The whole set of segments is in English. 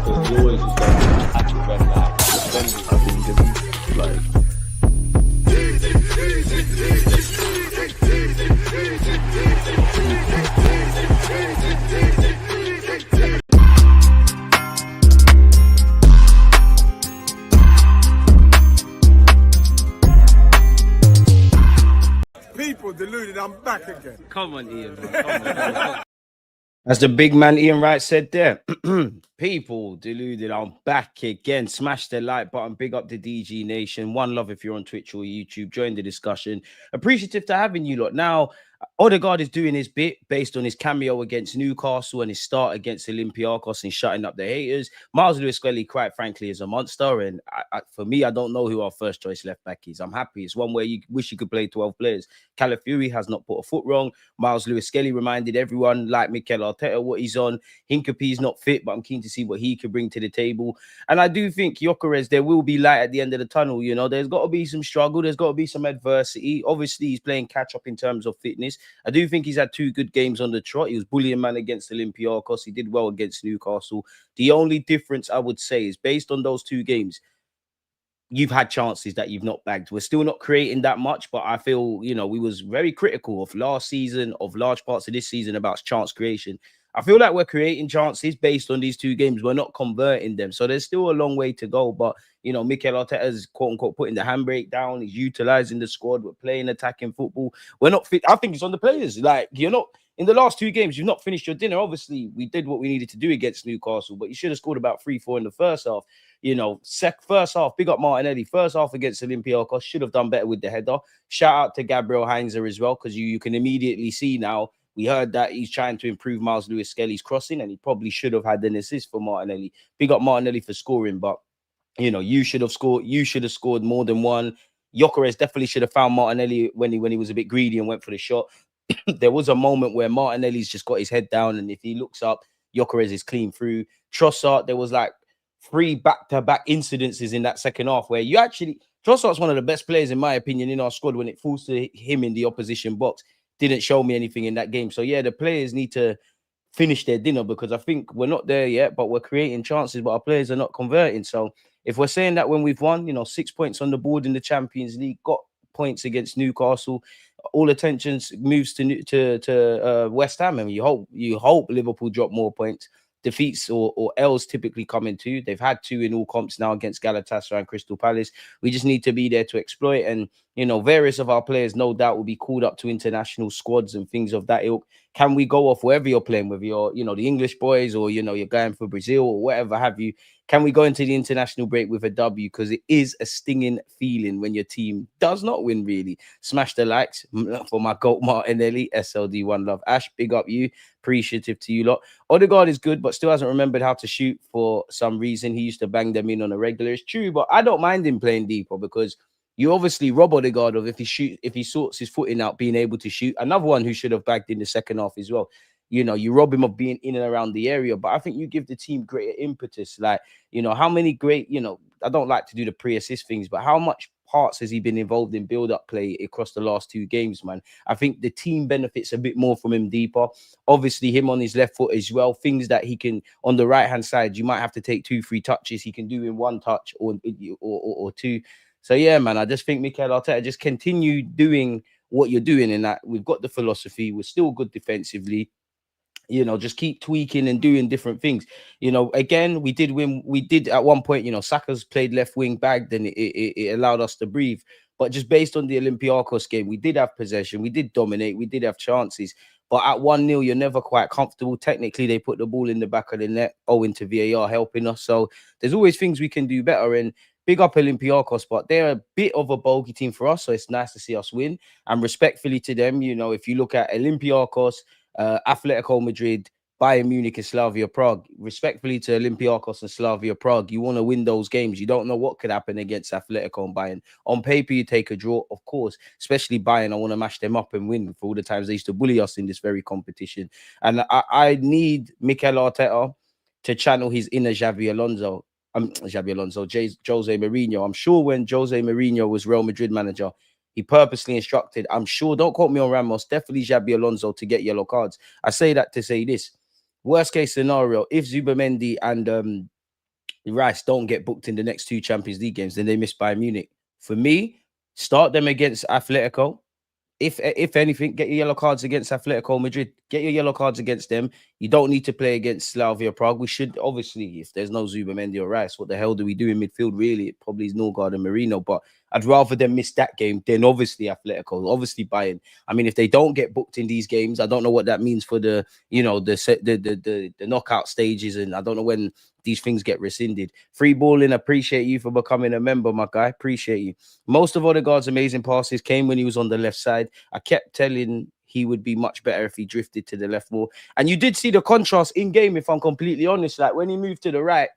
because he always just goes at the red line. I think like. People deluded, I'm back again. Come on, Ian. Come on. As the big man Ian Wright said there, people deluded, I'm back again. Smash the like button. Big up the DG Nation. One love if you're on Twitch or YouTube. Join the discussion. Appreciative to having you lot. Now, Ødegaard is doing his bit based on his cameo against Newcastle and his start against Olympiacos and shutting up the haters. Martin Ødegaard, quite frankly, is a monster. And for me, I don't know who our first choice left back is. I'm happy. It's one where you wish you could play 12 players. Calafiori has not put a foot wrong. Martin Ødegaard reminded everyone, like Mikel Arteta, what he's on. Hincapie's not fit, but I'm keen to see what he could bring to the table. And I do think Gyökeres, there will be light at the end of the tunnel. You know, there's got to be some struggle. There's got to be some adversity. Obviously, he's playing catch up in terms of fitness. I do think he's had 2 good games on the trot. He was bullying man against Olympiacos. He did well against Newcastle. The only difference I would say is based on those 2 games, you've had chances that you've not bagged. We're still not creating that much, but I feel, you know, we was very critical of last season, of large parts of this season about chance creation. I feel like we're creating chances based on these 2 games. We're not converting them. So there's still a long way to go. But, you know, Mikel Arteta's quote-unquote putting the handbrake down. He's utilizing the squad. We're playing attacking football. We're not fit. I think it's on the players. Like, you're not... In the last 2 games, you've not finished your dinner. Obviously, we did what we needed to do against Newcastle, but you should have scored about 3-4 in the first half. You know, first half, big up Martinelli. First half against Olympiacos, should have done better with the header. Shout out to Gabriel Heinzer as well, because you can immediately see now. We heard that he's trying to improve Martin Ødegaard's crossing, and he probably should have had an assist for Martinelli. Big up Martinelli for scoring, but, you know, you should have scored. You should have scored more than one. Gyökeres definitely should have found Martinelli when he was a bit greedy and went for the shot. There was a moment where Martinelli's just got his head down, and if he looks up, Gyökeres is clean through. Trossard, there was like 3 back-to-back incidences in that second half where you actually... Trossard's one of the best players, in my opinion, in our squad. When it falls to him in the opposition box, didn't show me anything in that game. So, yeah, the players need to finish their dinner, because I think we're not there yet, but we're creating chances, but our players are not converting. So, if we're saying that when we've won, you know, 6 points on the board in the Champions League, got points against Newcastle, all attention moves to West Ham, and you hope Liverpool drop more points. Defeats or L's typically come in 2. They've had 2 in all comps now against Galatasaray and Crystal Palace. We just need to be there to exploit. And, you know, various of our players no doubt will be called up to international squads and things of that ilk. Can we go off wherever you're playing, whether you're, you know, the English boys or, you know, you're going for Brazil or whatever have you? Can we go into the international break with a W? Because it is a stinging feeling when your team does not win, really. Smash the likes for my GOAT Martinelli, SLD, one love. Ash, big up you. Appreciative to you lot. Ødegaard is good, but still hasn't remembered how to shoot for some reason. He used to bang them in on a regular. It's true, but I don't mind him playing deeper, because you obviously rob Ødegaard of, if he sorts his footing out, being able to shoot. Another one who should have bagged in the second half as well. You know, you rob him of being in and around the area, but I think you give the team greater impetus. Like, you know, how many great, you know, I don't like to do the pre-assist things, but how much parts has he been involved in build-up play across the last 2 games, man? I think the team benefits a bit more from him deeper. Obviously, him on his left foot as well. Things that he can, on the right-hand side, you might have to take 2-3 touches. He can do in 1 touch or 2. So, yeah, man, I just think Mikel Arteta, just continue doing what you're doing in that. We've got the philosophy. We're still good defensively. You know, just keep tweaking and doing different things. You know, again, we did win. We did at one point, you know, Saka's played left wing back, then it allowed us to breathe. But just based on the Olympiacos game, we did have possession. We did dominate. We did have chances. But at 1-0, you're never quite comfortable. Technically, they put the ball in the back of the net, owing to VAR helping us. So there's always things we can do better. And big up Olympiacos, but they're a bit of a bogey team for us. So it's nice to see us win. And respectfully to them, you know, if you look at Olympiacos, Atletico Madrid, Bayern Munich and Slavia Prague, respectfully to Olympiacos and Slavia Prague, you want to win those games. You don't know what could happen against Atletico and Bayern. On paper, you take a draw, of course, especially Bayern. I want to mash them up and win for all the times they used to bully us in this very competition. And I need Mikel Arteta to channel his inner Xabi Alonso, Jose Mourinho. I'm sure when Jose Mourinho was Real Madrid manager, he purposely instructed, I'm sure, don't quote me on Ramos, definitely Xabi Alonso to get yellow cards. I say that to say this. Worst case scenario, if Zubamendi and Rice don't get booked in the next 2 Champions League games, then they miss Bayern Munich. For me, start them against Atletico. If anything, get your yellow cards against Atletico Madrid. Get your yellow cards against them. You don't need to play against Slavia Prague. We should, obviously, if there's no Zubamendi or Rice, what the hell do we do in midfield, really? It probably is Norgard and Marino, but I'd rather them miss that game than obviously Atletico, obviously Bayern. I mean, if they don't get booked in these games, I don't know what that means for the, you know, the knockout stages, and I don't know when these things get rescinded. Free balling, appreciate you for becoming a member, my guy. Appreciate you. Most of Odegaard's amazing passes came when he was on the left side. I kept telling he would be much better if he drifted to the left more. And you did see the contrast in game, if I'm completely honest. Like when he moved to the right,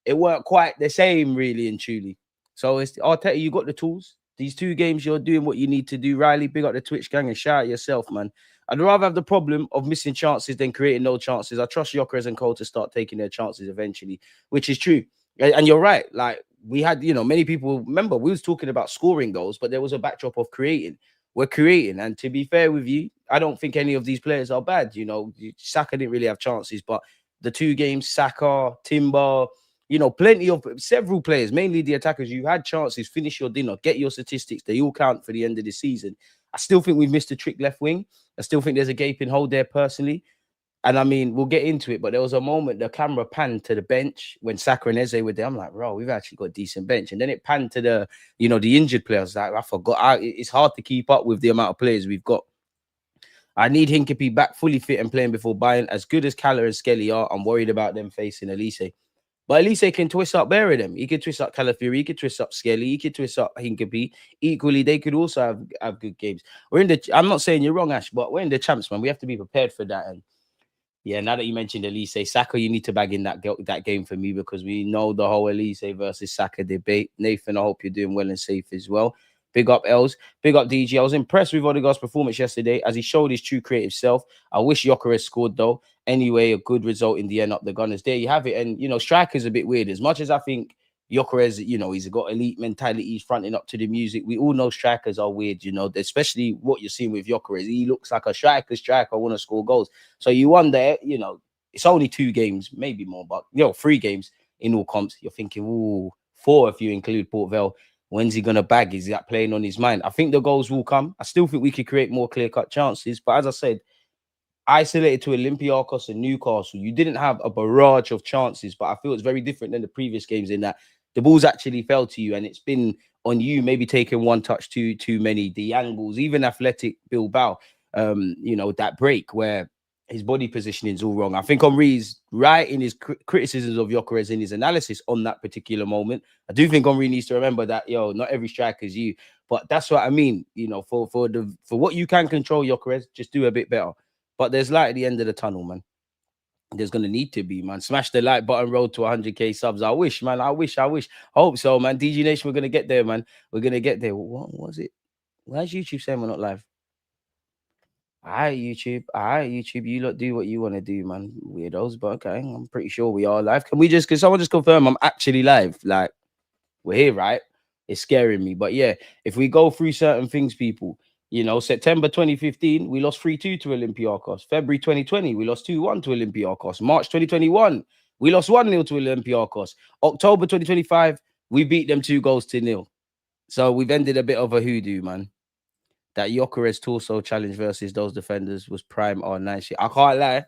it weren't quite the same, really and truly. So it's Arteta, you got the tools. These 2 games, you're doing what you need to do. Riley, big up the Twitch gang and shout at yourself, man. I'd rather have the problem of missing chances than creating no chances. I trust Gyökeres and Cole to start taking their chances eventually, which is true. And you're right. Like we had, you know, many people remember we was talking about scoring goals, but there was a backdrop of creating. We're creating. And to be fair with you, I don't think any of these players are bad. You know, Saka didn't really have chances, but the 2 games, Saka, Timber, you know, plenty of several players, mainly the attackers, you had chances, finish your dinner, get your statistics. They all count for the end of the season. I still think we've missed a trick left wing. I still think there's a gaping hole there personally. And I mean, we'll get into it, but there was a moment the camera panned to the bench when Saka and Eze were there. I'm like, bro, we've actually got a decent bench. And then it panned to the, you know, the injured players. Like, I forgot. It's hard to keep up with the amount of players we've got. I need Hinkapie back fully fit and playing before Bayern. As good as Calla and Skelly are, I'm worried about them facing Elise. But Elise can twist up better them. He could twist up Calafiori, he could twist up Skelly, he could twist up Hinkapie. Equally, they could also have good games. We're in the. I'm not saying you're wrong, Ash, but we're in the champs, man. We have to be prepared for that. And yeah, now that you mentioned Elise, Saka, you need to bag in that game for me because we know the whole Elise versus Saka debate. Nathan, I hope you're doing well and safe as well. Big up Els, big up DG. I was impressed with Odegaard's performance yesterday as he showed his true creative self. I wish Gyökeres scored though. Anyway, a good result in the end up the Gunners. There you have it. And, you know, striker's a bit weird. As much as I think Gyökeres, you know, he's got elite mentality, he's fronting up to the music. We all know strikers are weird, you know, especially what you're seeing with Gyökeres. He looks like a striker, I want to score goals. So you wonder, you know, it's only 2 games, maybe more, but, you know, 3 games in all comps. You're thinking, ooh, 4 if you include Port Vale. When's he going to bag? Is that playing on his mind? I think the goals will come. I still think we could create more clear-cut chances. But as I said, isolated to Olympiacos and Newcastle, you didn't have a barrage of chances. But I feel it's very different than the previous games in that the balls actually fell to you. And it's been on you maybe taking one touch too many. The angles, even Athletic Bilbao, you know, that break where his body positioning is all wrong. I think Henri's right in his criticisms of Gyökeres in his analysis on that particular moment. I do think Henri needs to remember that, yo, not every striker is you. But that's what I mean. You know, for what you can control, Gyökeres, just do a bit better. But there's light at the end of the tunnel, man. There's going to need to be, man. Smash the like button, road to 100k subs. I wish, man. I wish. I hope so, man. DG Nation, we're going to get there, man. We're going to get there. What was it? Why's YouTube saying we're not live? All right, YouTube. You lot do what you want to do, man. Weirdos, but okay. I'm pretty sure we are live. Can someone just confirm I'm actually live? Like, we're here, right? It's scaring me. But yeah, if we go through certain things, people, you know, September 2015, we lost 3-2 to Olympiacos. February 2020, we lost 2-1 to Olympiacos. March 2021, we lost 1-0 to Olympiacos. October 2025, we beat them 2-0. So we've ended a bit of a hoodoo, man. That Gyökeres torso challenge versus those defenders was prime R9 shit. I can't lie.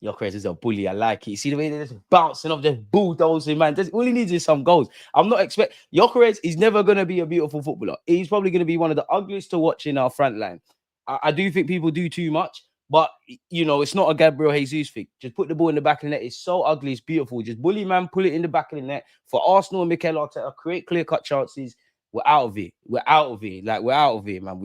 Gyökeres is a bully. I like it. You see the way they're just bouncing off, just bulldozing, man. All he needs is some goals. I'm not expecting... Gyökeres is never going to be a beautiful footballer. He's probably going to be one of the ugliest to watch in our front line. I do think people do too much, but, you know, it's not a Gabriel Jesus thing. Just put the ball in the back of the net. It's so ugly. It's beautiful. Just bully, man. Pull it in the back of the net. For Arsenal and Mikel Arteta, create clear-cut chances. We're out of it. We're out of it. Like, we're out of it, man.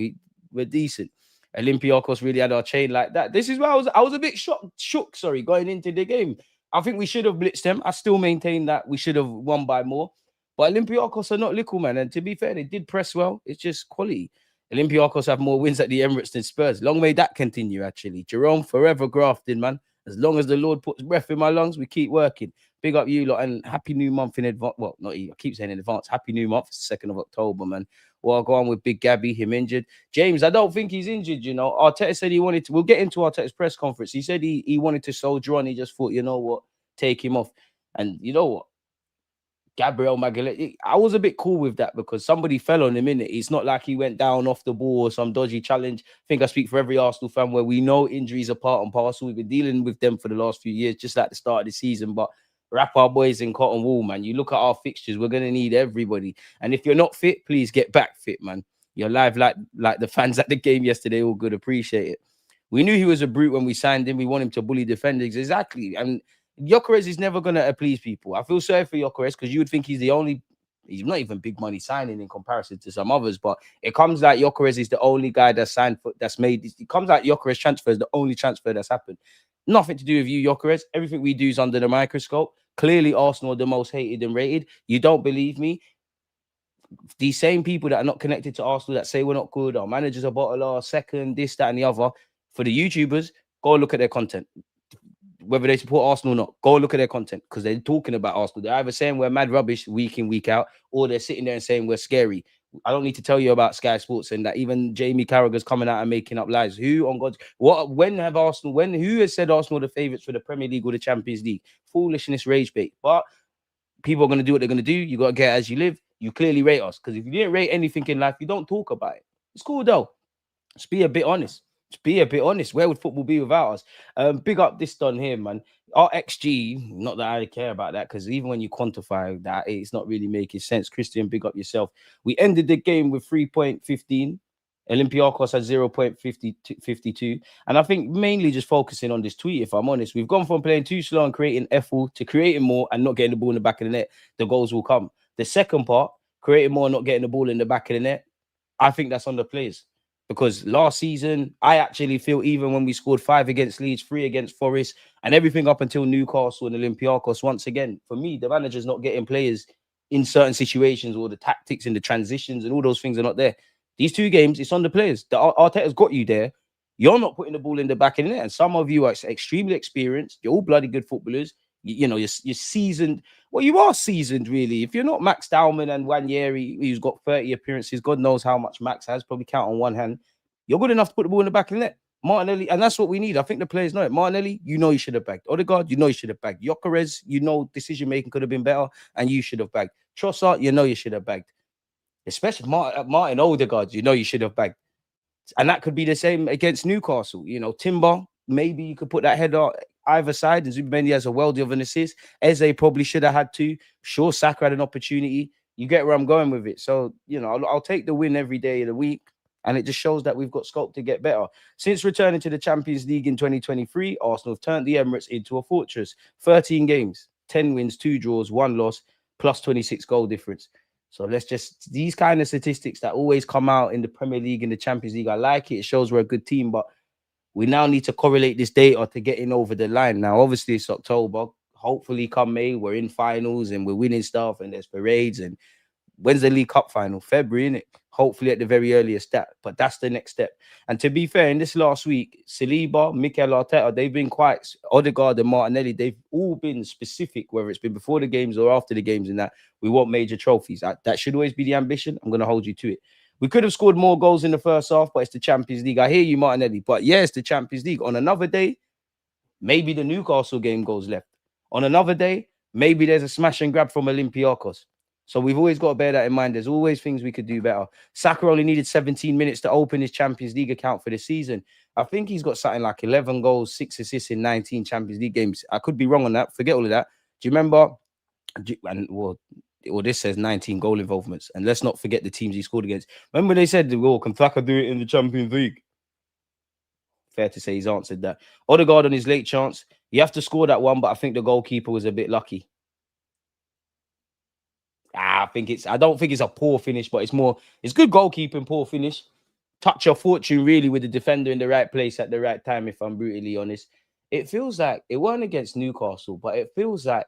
We're decent. Olympiacos really had our chain like that. This is why I was a bit shook, going into the game. I think we should have blitzed them. I still maintain that we should have won by more. But Olympiacos are not little, man. And to be fair, they did press well. It's just quality. Olympiacos have more wins at the Emirates than Spurs. Long may that continue, actually. Jerome, forever grafting, man. As long as the Lord puts breath in my lungs, we keep working. Big up you lot and happy new month in advance. Well, not you. I keep saying in advance. Happy new month. It's the 2nd of October, man. Well, I'll go on with Big Gabby, him injured. James, I don't think he's injured, you know. Arteta said he wanted to. We'll get into Arteta's press conference. He said he wanted to soldier on. He just thought, you know what, take him off. And you know what? Gabriel Magalhaes. I was a bit cool with that because somebody fell on him, innit? It's not like he went down off the ball or some dodgy challenge. I think I speak for every Arsenal fan where we know injuries are part and parcel. We've been dealing with them for the last few years, just like the start of the season. But wrap our boys in cotton wool, man. You look at our fixtures, we're going to need everybody. And if you're not fit, please get back fit, man. You're live like the fans at the game yesterday. All good. Appreciate it. We knew he was a brute when we signed him. We want him to bully defenders. Exactly. And Gyökeres is never going to please people. I feel sorry for Gyökeres because you would think he's not even big money signing in comparison to some others, but it comes like Gyökeres is the only guy that's signed for, that's made. It comes like Gyökeres transfer is the only transfer that's happened. Nothing to do with you, Gyökeres. Everything we do is under the microscope. Clearly, Arsenal are the most hated and rated. You don't believe me? These same people that are not connected to Arsenal that say we're not good, our managers are bottle, second, this, that, and the other. For the YouTubers, go look at their content. Whether they support Arsenal or not, go look at their content because they're talking about Arsenal. They're either saying we're mad rubbish week in, week out, or they're sitting there and saying we're scary. I don't need to tell you about Sky Sports and that even Jamie Carragher's coming out and making up lies. Who on God's who has said Arsenal are the favourites for the Premier League or the Champions League? Foolishness, rage bait. But people are going to do what they're going to do. You got to get as you live. You clearly rate us because if you didn't rate anything in life, you don't talk about it. It's cool though. Just be a bit honest. Just be a bit honest. Where would football be without us? Big up this done here, man. Our XG, not that I care about that because even when you quantify that, it's not really making sense. Christian, big up yourself. We ended the game with 3.15. Olympiacos had 0.52. And I think mainly just focusing on this tweet, if I'm honest, we've gone from playing too slow and creating effort to creating more and not getting the ball in the back of the net. The goals will come. The second part, creating more and not getting the ball in the back of the net, I think that's on the players. Because last season, I actually feel even when we scored 5 against Leeds, 3 against Forest, and everything up until Newcastle and Olympiacos, once again, for me, the manager's not getting players in certain situations or the tactics and the transitions and all those things are not there. These 2 games, it's on the players. The Arteta's got you there. You're not putting the ball in the back of the net. And some of you are extremely experienced. You're all bloody good footballers. You know, you're seasoned. Well, you are seasoned, really. If you're not Max Dowman and Nwaneri, who's got 30 appearances, God knows how much Max has, probably count on one hand. You're good enough to put the ball in the back of the net. Martinelli, and that's what we need. I think the players know it. Martinelli, you know you should have bagged. Ødegaard, you know you should have bagged. Gyökeres, you know decision-making could have been better, and you should have bagged. Trossard, you know you should have bagged. Especially Martin Ødegaard, you know you should have bagged. And that could be the same against Newcastle. You know, Timber, maybe you could put that header either side, and Zubimendi has a worldie of an assist. Eze probably should have had to. Sure, Saka had an opportunity. You get where I'm going with it. So, you know, I'll take the win every day of the week. And it just shows that we've got scope to get better. Since returning to the Champions League in 2023, Arsenal have turned the Emirates into a fortress. 13 games, 10 wins, 2 draws, 1 loss, plus 26 goal difference. So let's just, these kind of statistics that always come out in the Premier League and the Champions League, I like it. It shows we're a good team, but we now need to correlate this data to getting over the line. Now, obviously, it's October. Hopefully, come May, we're in finals and we're winning stuff and there's parades. And when's the League Cup final? February, innit? Hopefully at the very earliest step. But that's the next step. And to be fair, in this last week, Saliba, Mikel Arteta, they've been quite, Ødegaard and Martinelli, they've all been specific, whether it's been before the games or after the games, and that we want major trophies. That should always be the ambition. I'm going to hold you to it. We could have scored more goals in the first half, but it's the Champions League. I hear you, Martinelli. But yeah, it's the Champions League. On another day, maybe the Newcastle game goes left. On another day, maybe there's a smash and grab from Olympiacos. So we've always got to bear that in mind. There's always things we could do better. Saka only needed 17 minutes to open his Champions League account for the season. I think he's got something like 11 goals, 6 assists in 19 Champions League games. I could be wrong on that. Forget all of that. Do you remember? Well, this says 19 goal involvements. And let's not forget the teams he scored against. Remember they said, well, can Saka do it in the Champions League? Fair to say he's answered that. Ødegaard on his late chance. You have to score that one, but I think the goalkeeper was a bit lucky. I don't think it's a poor finish, but it's good goalkeeping, poor finish. Touch your fortune really with the defender in the right place at the right time, if I'm brutally honest. It feels like it weren't against Newcastle, but it feels like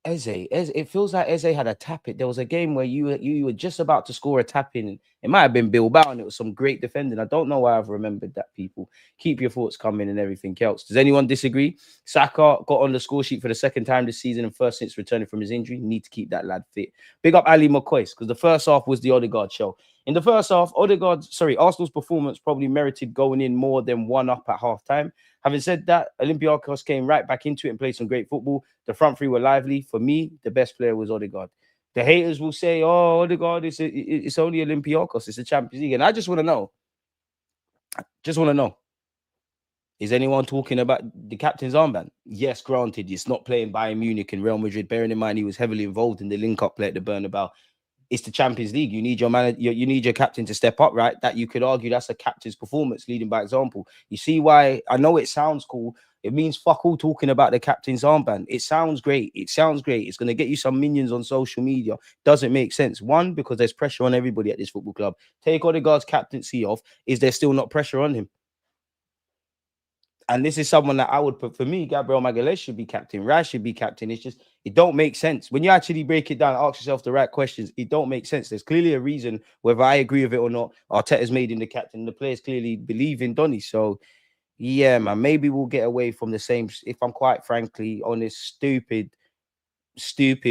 Eze had a tap it. There was a game where you were just about to score a tap in. It might have been Bilbao, and it was some great defending. I don't know why I've remembered that, people. Keep your thoughts coming and everything else. Does anyone disagree? Saka got on the score sheet for the second time this season and first since returning from his injury. Need to keep that lad fit. Big up Ali McCoy, because the first half was the Ødegaard show. In the first half, Arsenal's performance probably merited going in more than 1-up at half-time. Having said that, Olympiacos came right back into it and played some great football. The front three were lively. For me, the best player was Ødegaard. The haters will say, oh, Ødegaard, it's only Olympiacos. It's the Champions League. And I just want to know, is anyone talking about the captain's armband? Yes, granted, it's not playing Bayern Munich and Real Madrid. Bearing in mind, he was heavily involved in the link-up play at the Bernabeu. It's the Champions League. You need you need your captain to step up, right? That you could argue that's a captain's performance, leading by example. You see why? I know it sounds cool. It means fuck all talking about the captain's armband. It sounds great. It's going to get you some minions on social media. Doesn't make sense. One, because there's pressure on everybody at this football club. Take Ødegaard's captaincy off. Is there still not pressure on him? And this is someone that I would put, for me, Gabriel Magalhaes should be captain. Rice should be captain. It's just, it don't make sense. When you actually break it down, ask yourself the right questions, it don't make sense. There's clearly a reason, whether I agree with it or not, Arteta's made him the captain. The players clearly believe in Donny. So, yeah, man, maybe we'll get away from the same, if I'm quite frankly, on this stupid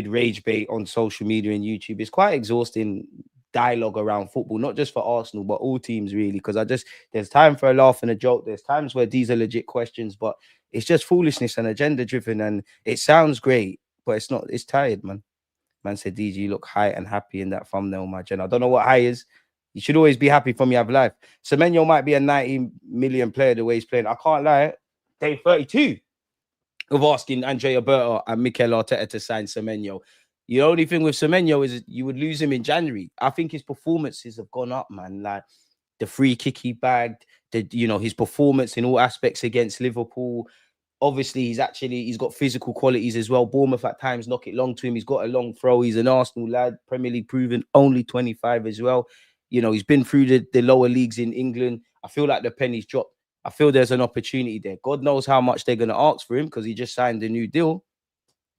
rage bait on social media and YouTube. It's quite exhausting dialogue around football, not just for Arsenal, but all teams really, because there's time for a laugh and a joke. There's times where these are legit questions, but it's just foolishness and agenda driven, and it sounds great, but it's not. It's tired, man. Man said, DG, you look high and happy in that thumbnail, my gen. I don't know what high is. You should always be happy from your life. Semenyo might be a 90 million player the way he's playing. I can't lie. Day 32 of asking Andrea Berta and Mikel Arteta to sign Semenyo. The only thing with Semenyo is you would lose him in January. I think his performances have gone up, man. Like the free kick he bagged, his performance in all aspects against Liverpool. Obviously, he's got physical qualities as well. Bournemouth at times knock it long to him. He's got a long throw. He's an Arsenal lad, Premier League proven, only 25 as well. He's been through the lower leagues in England. I feel like the penny's dropped. I feel there's an opportunity there. God knows how much they're going to ask for him because he just signed a new deal.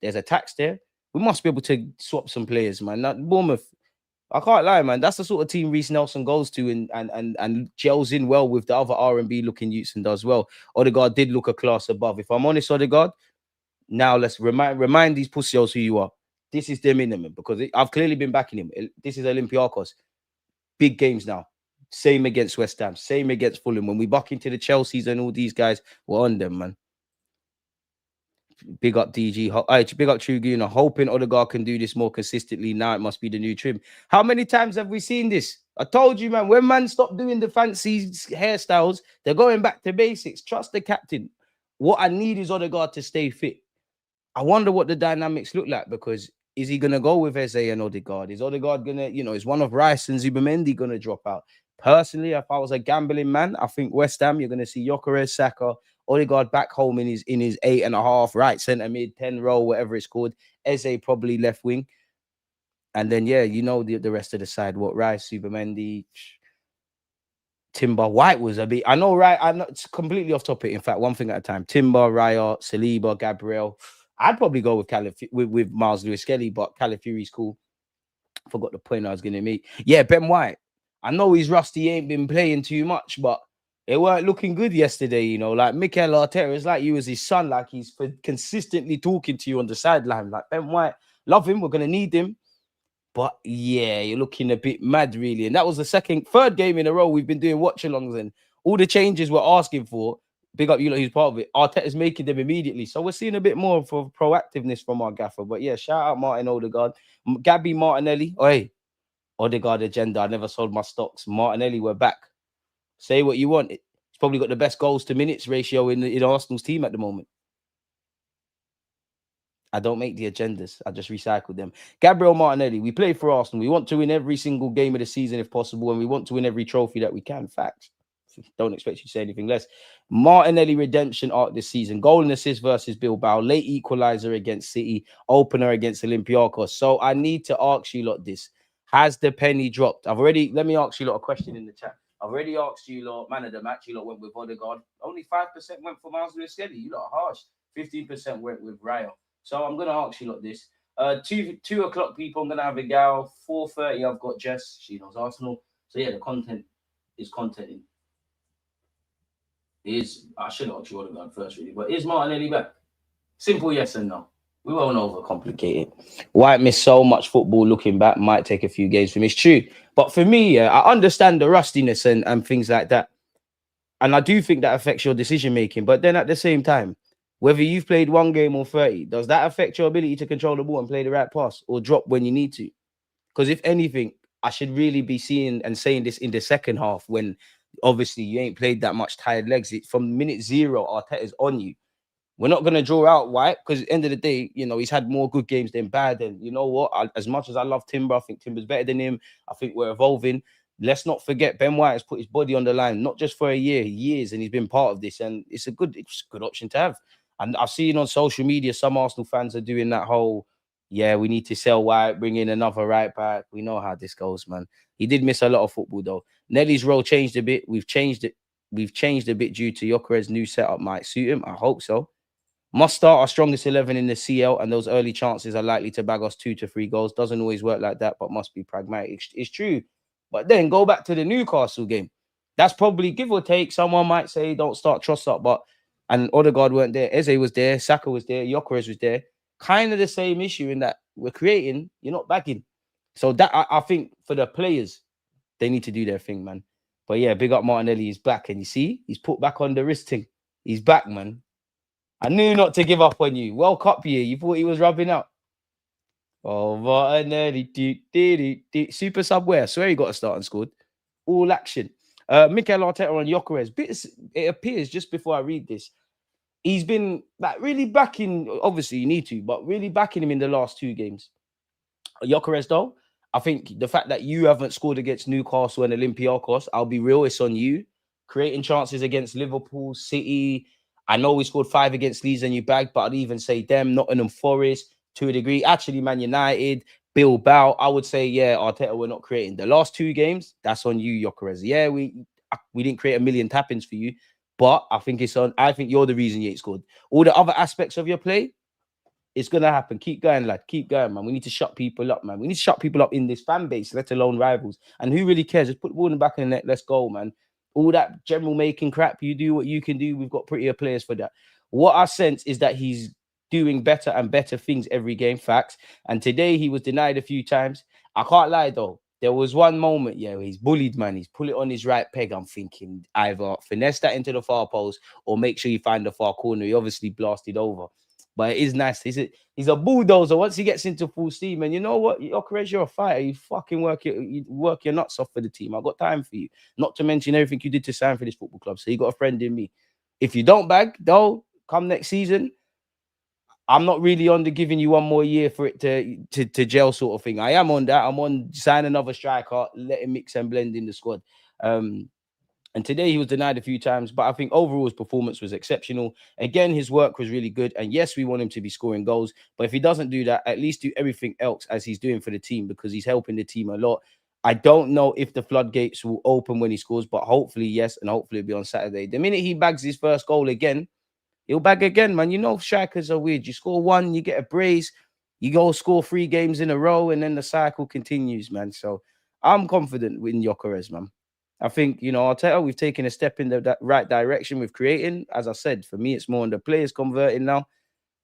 There's a tax there. We must be able to swap some players, man. Now, Bournemouth, I can't lie, man. That's the sort of team Reece Nelson goes to and gels in well with the other R&B looking youths and does well. Ødegaard did look a class above. If I'm honest, Ødegaard, now let's remind these pussios who you are. This is the minimum because I've clearly been backing him. This is Olympiacos. Big games now. Same against West Ham. Same against Fulham. When we buck into the Chelseas and all these guys, we're on them, man. Big up DG. Big up True Gooner. Hoping Ødegaard can do this more consistently. Now it must be the new trim. How many times have we seen this? I told you, man, when man stop doing the fancy hairstyles, they're going back to basics. Trust the captain. What I need is Ødegaard to stay fit. I wonder what the dynamics look like because is he going to go with Eze and Ødegaard? Is Ødegaard going to, is one of Rice and Zubimendi going to drop out? Personally, if I was a gambling man, I think West Ham, you're going to see Gyökeres, Saka, Ødegaard back home in his 8.5, right centre mid, 10 role, whatever it's called. Eze probably left wing. And then, yeah, the rest of the side. What, Rice, Zubimendi, Timber, White was a bit. I know, right? I'm not completely off topic. In fact, one thing at a time. Timber, Raya, Saliba, Gabriel. I'd probably go with Miles Lewis-Skelly, but Calafiori's cool. Forgot the point I was going to make. Yeah, Ben White. I know he's rusty, he ain't been playing too much, but it weren't looking good yesterday, Like Mikel Arteta, it's like you was his son, like he's consistently talking to you on the sideline. Like Ben White, love him, we're going to need him. But yeah, you're looking a bit mad, really. And that was the third game in a row we've been doing watch-alongs and all the changes we're asking for. Big up you lot who's part of it. Arteta's making them immediately. So we're seeing a bit more of proactiveness from our gaffer. But yeah, shout out Martin Ødegaard. Gabby Martinelli. Oh, hey, Ødegaard agenda. I never sold my stocks. Martinelli, we're back. Say what you want. He's probably got the best goals to minutes ratio in Arsenal's team at the moment. I don't make the agendas. I just recycle them. Gabriel Martinelli, we play for Arsenal. We want to win every single game of the season if possible, and we want to win every trophy that we can. Facts. Don't expect you to say anything less. Martinelli redemption arc this season. Goal and assist versus Bilbao. Late equalizer against City. Opener against Olympiacos. So I need to ask you lot this. Has the penny dropped? Let me ask you lot a question in the chat. I've already asked you lot, man of the match. You lot went with Ødegaard. Only 5% went for Miles Lewis-Skelly. You lot are harsh. 15% went with Raya. So I'm going to ask you lot this. 2 o'clock people, I'm going to have a gal. 4:30, I've got Jess. She knows Arsenal. So yeah, the content is contenting. I should have asked you Ødegaard first, really. But is Martinelli back? Simple yes and no. We won't overcomplicate it. White missed so much football looking back. Might take a few games for him. It's true. But for me, yeah, I understand the rustiness and things like that. And I do think that affects your decision making. But then at the same time, whether you've played one game or 30, does that affect your ability to control the ball and play the right pass or drop when you need to? Because if anything, I should really be seeing and saying this in the second half when obviously you ain't played that much tired legs. From minute 0, Arteta's on you. We're not going to draw out White because at the end of the day, you know, he's had more good games than bad. And you know what? As much as I love Timber, I think Timber's better than him. I think we're evolving. Let's not forget Ben White has put his body on the line, not just for a year, years, and he's been part of this. And it's a good option to have. And I've seen on social media, some Arsenal fans are doing that whole, yeah, we need to sell White, bring in another right back. We know how this goes, man. He did miss a lot of football, though. Nelly's role changed a bit. We've changed it. We've changed a bit due to Gyökeres' new setup might suit him. I hope so. Must start our strongest 11 in the CL, and those early chances are likely to bag us 2 to 3 goals. Doesn't always work like that, but must be pragmatic. It's true. But then go back to the Newcastle game. That's probably give or take. Someone might say don't start Trossard, and Ødegaard weren't there. Eze was there. Saka was there. Gyökeres was there. Kind of the same issue in that we're creating, you're not bagging. So that I think for the players, they need to do their thing, man. But yeah, big up Martinelli. He's back, and you see, he's put back on the wrist thing. He's back, man. I knew not to give up on you. World Cup year, you thought he was rubbing out. Oh, Martinelli. Super sub where? I swear he got a start and scored. All action. Mikel Arteta on Gyökeres. It appears just before I read this, he's been like really backing. Obviously, you need to, but really backing him in the last 2 games. Gyökeres, though, I think the fact that you haven't scored against Newcastle and Olympiacos, I'll be real, it's on you. Creating chances against Liverpool, City. I know we scored 5 against Leeds and you bagged, but I'd even say them, Nottingham Forest to a degree. Actually, Man United, Bilbao. I would say, yeah, Arteta, we're not creating. The last 2 games, that's on you, Gyökeres. Yeah, we didn't create a million tap-ins for you, but I think it's on. I think you're the reason you ain't scored. All the other aspects of your play, it's gonna happen. Keep going, lad. Keep going, man. We need to shut people up, man. We need to shut people up in this fan base, let alone rivals. And who really cares? Just put the ball in the back of the net. Let's go, man. All that general making crap, you do what you can do. We've got prettier players for that. What I sense is that he's doing better and better things every game, facts. And today he was denied a few times. I can't lie, though. There was one moment, yeah, where he's bullied, man. He's put it on his right peg. I'm thinking either finesse that into the far post or make sure you find the far corner. He obviously blasted over. But it is nice. He's a bulldozer once he gets into full steam. And you know what? Gyökeres, you're a fighter. You fucking work your nuts off for the team. I've got time for you. Not to mention everything you did to sign for this football club. So you got a friend in me. If you don't bag, though, come next season, I'm not really on the giving you one more year for it to gel sort of thing. I am on that. I'm on sign another striker, let him mix and blend in the squad. And today he was denied a few times, but I think overall his performance was exceptional. Again, his work was really good. And yes, we want him to be scoring goals. But if he doesn't do that, at least do everything else as he's doing for the team because he's helping the team a lot. I don't know if the floodgates will open when he scores, but hopefully, yes. And hopefully it'll be on Saturday. The minute he bags his first goal again, he'll bag again, man. You know, strikers are weird. You score 1, you get a brace. You go score 3 games in a row, and then the cycle continues, man. So I'm confident in Gyökeres, man. I think, you know, Arteta, we've taken a step in the right direction with creating. As I said, for me, it's more on the players converting now.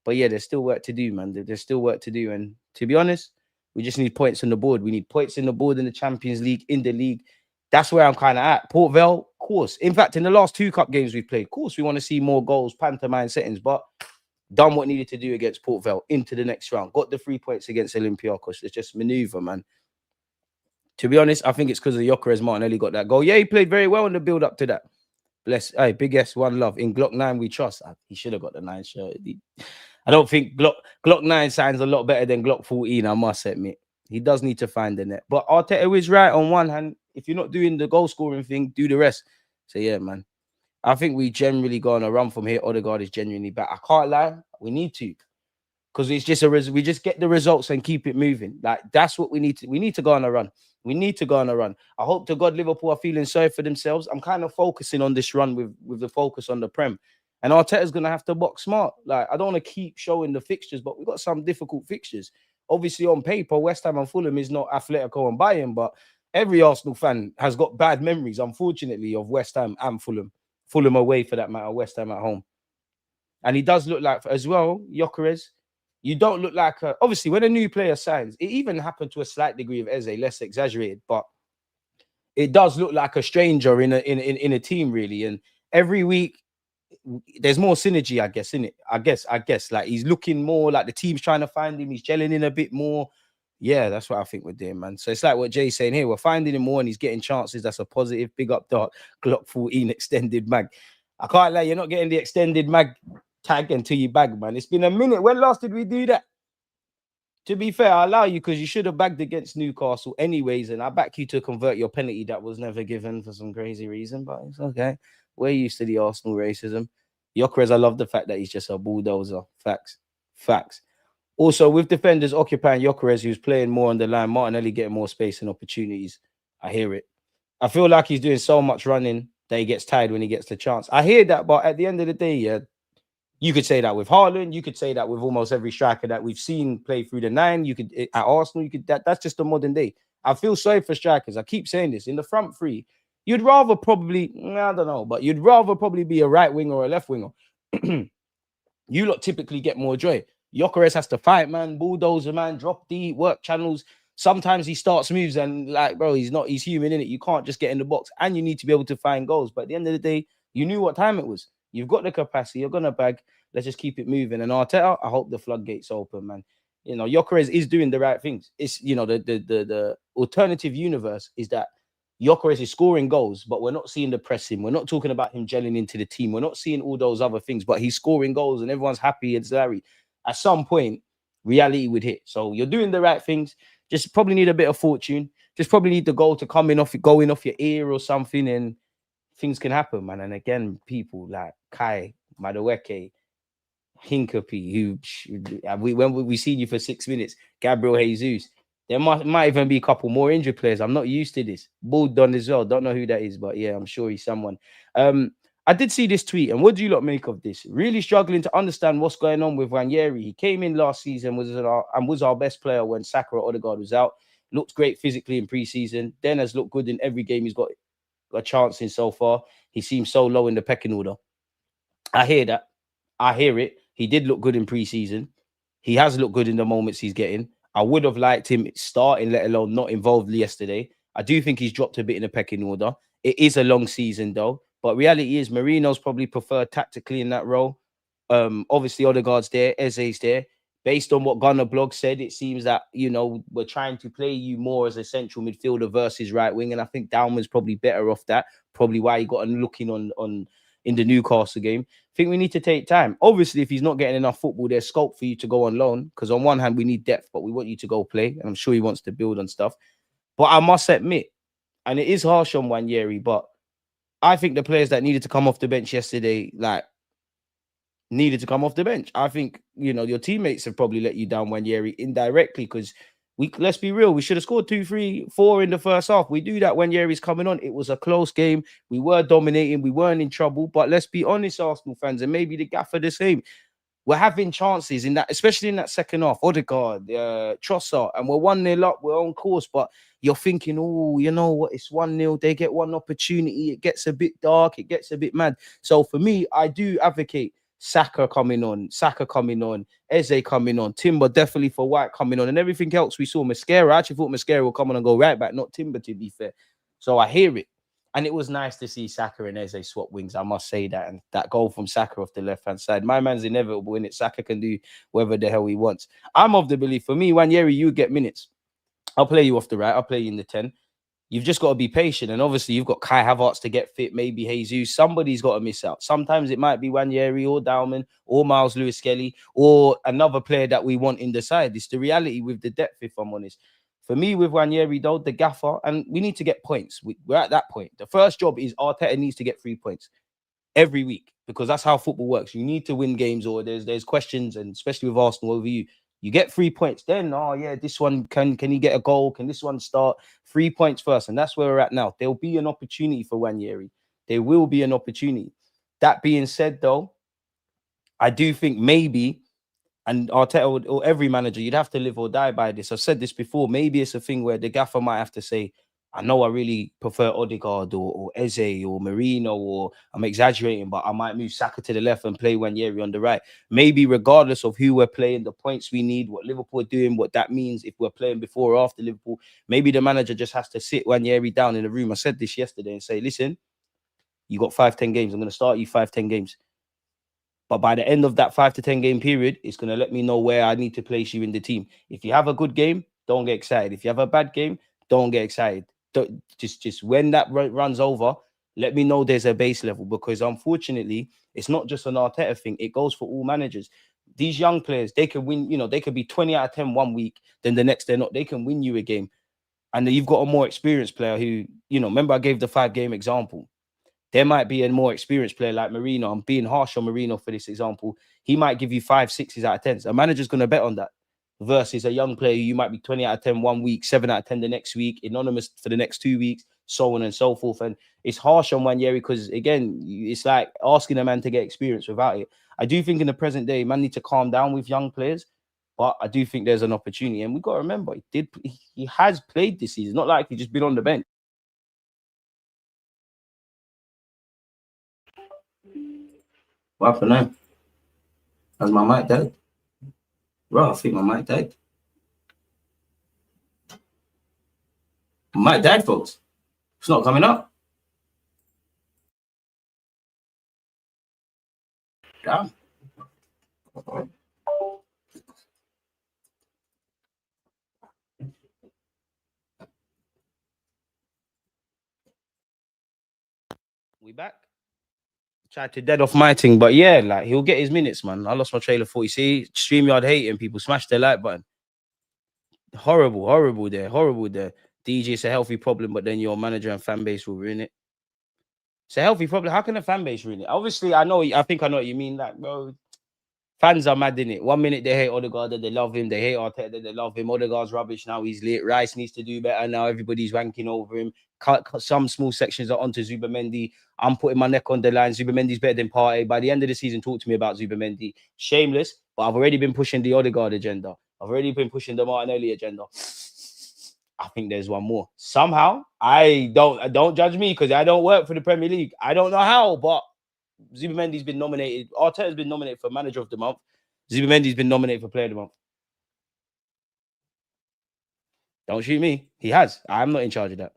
But yeah, there's still work to do, man. There's still work to do. And to be honest, we just need points on the board. We need points in the board in the Champions League, in the league. That's where I'm kind of at. Port Vale, of course. In fact, in the last 2 cup games we've played, of course, we want to see more goals, pantomime settings, but done what needed to do against Port Vale into the next round. Got the 3 points against Olympiacos. It's just maneuver, man. To be honest, I think it's because of Gyökeres Martinelli got that goal. Yeah, he played very well in the build up to that. Bless. Hey, big S, one love. In Glock 9, we trust. He should have got the 9 shirt. I don't think Glock 9 sounds a lot better than Glock 14, I must admit. He does need to find the net. But Arteta is right on one hand. If you're not doing the goal scoring thing, do the rest. So, yeah, man. I think we generally go on a run from here. Ødegaard is genuinely back. I can't lie. We need to. Because it's just we just get the results and keep it moving. Like, that's what we need to. We need to go on a run. We need to go on a run. I hope to God Liverpool are feeling sorry for themselves. I'm kind of focusing on this run with the focus on the Prem. And Arteta's going to have to box smart. Like, I don't want to keep showing the fixtures, but we've got some difficult fixtures. Obviously, on paper, West Ham and Fulham is not Atletico and Bayern, but every Arsenal fan has got bad memories, unfortunately, of West Ham and Fulham. Fulham away, for that matter, West Ham at home. And he does look like, as well, Gyökeres, You don't look like obviously when a new player signs, it even happened to a slight degree of Eze, less exaggerated, but it does look like a stranger in a team, really. And every week there's more synergy, I guess, in it. I guess like he's looking more like the team's trying to find him, he's gelling in a bit more. Yeah, that's what I think we're doing, man. So it's like what Jay's saying here. We're finding him more and he's getting chances. That's a positive. Big up Dark Glock 14 extended mag. I can't lie, you're not getting the extended mag tag until you bag, man. It's been a minute. When last did we do that? To be fair, I allow you because you should have bagged against Newcastle anyways, and I back you to convert your penalty that was never given for some crazy reason, but it's okay. We're used to the Arsenal racism. Gyökeres, I love the fact that he's just a bulldozer. Facts. Also, with defenders occupying Gyökeres, who's playing more on the line, Martinelli getting more space and opportunities. I hear it. I feel like he's doing so much running that he gets tired when he gets the chance. I hear that, but at the end of the day, yeah, you could say that with Haaland. You could say that with almost every striker that we've seen play through the nine. You could at Arsenal. You could that's just the modern day. I feel sorry for strikers. I keep saying this in the front three. You'd rather probably I don't know, but you'd rather probably be a right winger or a left winger. You lot typically get more joy. Gyökeres has to fight, man, bulldozer, man, drop deep, work channels. Sometimes he starts moves and like, bro, he's human in it. You can't just get in the box and you need to be able to find goals. But at the end of the day, you knew what time it was. You've got the capacity. You're gonna bag. Let's just keep it moving. And Arteta, I hope the floodgates open, man. You know, Gyökeres is doing the right things. It's the alternative universe is that Gyökeres is scoring goals, but we're not seeing the pressing. We're not talking about him gelling into the team. We're not seeing all those other things, but he's scoring goals and everyone's happy. It's Larry. At some point, reality would hit. So you're doing the right things. Just probably need a bit of fortune. Just probably need the goal to going off your ear or something, and things can happen, man. And again, people like Kai, Madueke, Hincapie, who when we seen you for 6 minutes, Gabriel Jesus. There might even be a couple more injured players. I'm not used to this. Bull done as well. Don't know who that is, but yeah, I'm sure he's someone. I did see this tweet, and what do you lot make of this? Really struggling to understand what's going on with Nwaneri. He came in last season was our best player when Saka or Ødegaard was out. Looked great physically in pre-season. Then has looked good in every game he's got a chance in so far. He seems so low in the pecking order. I hear that. I hear it. He did look good in pre-season. He has looked good in the moments he's getting. I would have liked him starting, let alone not involved yesterday. I do think he's dropped a bit in the pecking order. It is a long season, though. But reality is, Marino's probably preferred tactically in that role. Obviously, Ødegaard's there, Eze's there. Based on what Gunner blog said, it seems that, you know, we're trying to play you more as a central midfielder versus right wing. And I think Dalman's probably better off that. Probably why he got a looking on in the Newcastle game. I think we need to take time. Obviously, if he's not getting enough football, there's scope for you to go on loan. Because on one hand, we need depth, but we want you to go play. And I'm sure he wants to build on stuff. But I must admit, and it is harsh on Nwaneri, but I think the players that needed to come off the bench yesterday, needed to come off the bench. I think, you know, your teammates have probably let you down Nwaneri indirectly because let's be real, we should have scored 2, 3, 4 in the first half. We do that when Nwaneri's coming on. It was a close game. We were dominating. We weren't in trouble. But let's be honest, Arsenal fans, and maybe the gaffer the same. We're having chances in that, especially in that second half. Ødegaard, Trossard, and we're 1-0 up. We're on course, but you're thinking, oh, you know what? It's 1-0. They get one opportunity. It gets a bit dark. It gets a bit mad. So for me, I do advocate Saka coming on, Eze coming on, Timber definitely for White coming on, and everything else we saw. Mascara, I actually thought Mascara will come on and go right back, not Timber, to be fair. So I hear it. And it was nice to see Saka and Eze swap wings. I must say that. And that goal from Saka off the left-hand side. My man's inevitable in it. Saka can do whatever the hell he wants. I'm of the belief, for me, Nwaneri, you get minutes. I'll play you off the right. I'll play you in the 10. You've just got to be patient. And obviously, you've got Kai Havertz to get fit, maybe Jesus. Somebody's got to miss out. Sometimes it might be Nwaneri or Dalman or Martin Lewis-Skelly or another player that we want in the side. It's the reality with the depth, if I'm honest. For me, with Nwaneri, though, the gaffer, and we need to get points. We're at that point. The first job is Arteta needs to get 3 points every week because that's how football works. You need to win games, or there's questions, and especially with Arsenal over you. You get 3 points, then, oh, yeah, this one, can he get a goal? Can this one start? 3 points first, and that's where we're at now. There'll be an opportunity for Nwaneri. There will be an opportunity. That being said, though, I do think maybe, and Arteta or every manager, you'd have to live or die by this. I've said this before. Maybe it's a thing where the gaffer might have to say, I know I really prefer Odegaard or Eze or Marino, or I'm exaggerating, but I might move Saka to the left and play Nwaneri on the right. Maybe regardless of who we're playing, the points we need, what Liverpool are doing, what that means, if we're playing before or after Liverpool, maybe the manager just has to sit Nwaneri down in the room. I said this yesterday and say, listen, you got 5-10 games. I'm going to start you 5-10 games. But by the end of that 5 to 10 game period, it's going to let me know where I need to place you in the team. If you have a good game, don't get excited. If you have a bad game, don't get excited. Just when that runs over, let me know there's a base level, because unfortunately, it's not just an Arteta thing. It goes for all managers. These young players, they can win, they could be 20 out of 10 one week, then the next they're not. They can win you a game. And you've got a more experienced player who, remember I gave the 5-game example. There might be a more experienced player like Marino. I'm being harsh on Marino for this example. He might give you 5, 6s out of 10s. A manager's going to bet on that. Versus a young player, you might be 20 out of 10 one week, 7 out of 10 the next week, anonymous for the next 2 weeks, so on and so forth. And it's harsh on Nwaneri because, again, it's like asking a man to get experience without it. I do think in the present day, man need to calm down with young players, but I do think there's an opportunity. And we've got to remember, he has played this season. Not like he's just been on the bench. What happened now? Has my mic died? Bro, I think my mic died. My mic died, folks. It's not coming up. Damn. We back? Tried to dead off my thing, but yeah, like he'll get his minutes, man. I lost my trailer for you. See, StreamYard hating people, smash the like button. Horrible there. DJ, it's a healthy problem, but then your manager and fan base will ruin it. It's a healthy problem. How can a fan base ruin it? Obviously, I think I know what you mean. Like, bro, fans are mad in it. 1 minute they hate Ødegaard, then they love him. They hate Arteta, then they love him. Ødegaard's rubbish now. He's lit. Rice needs to do better now. Everybody's ranking over him. Some small sections are onto Zubimendi. I'm putting my neck on the line. Zubimendi's better than Partey. By the end of the season, talk to me about Zubimendi. Shameless, but I've already been pushing the Ødegaard agenda. I've already been pushing the Martinelli agenda. I think there's one more. Somehow, I don't judge me because I don't work for the Premier League. I don't know how, but Zubimendi's been nominated. Arteta's been nominated for Manager of the Month. Zubimendi's been nominated for Player of the Month. Don't shoot me. He has. I'm not in charge of that.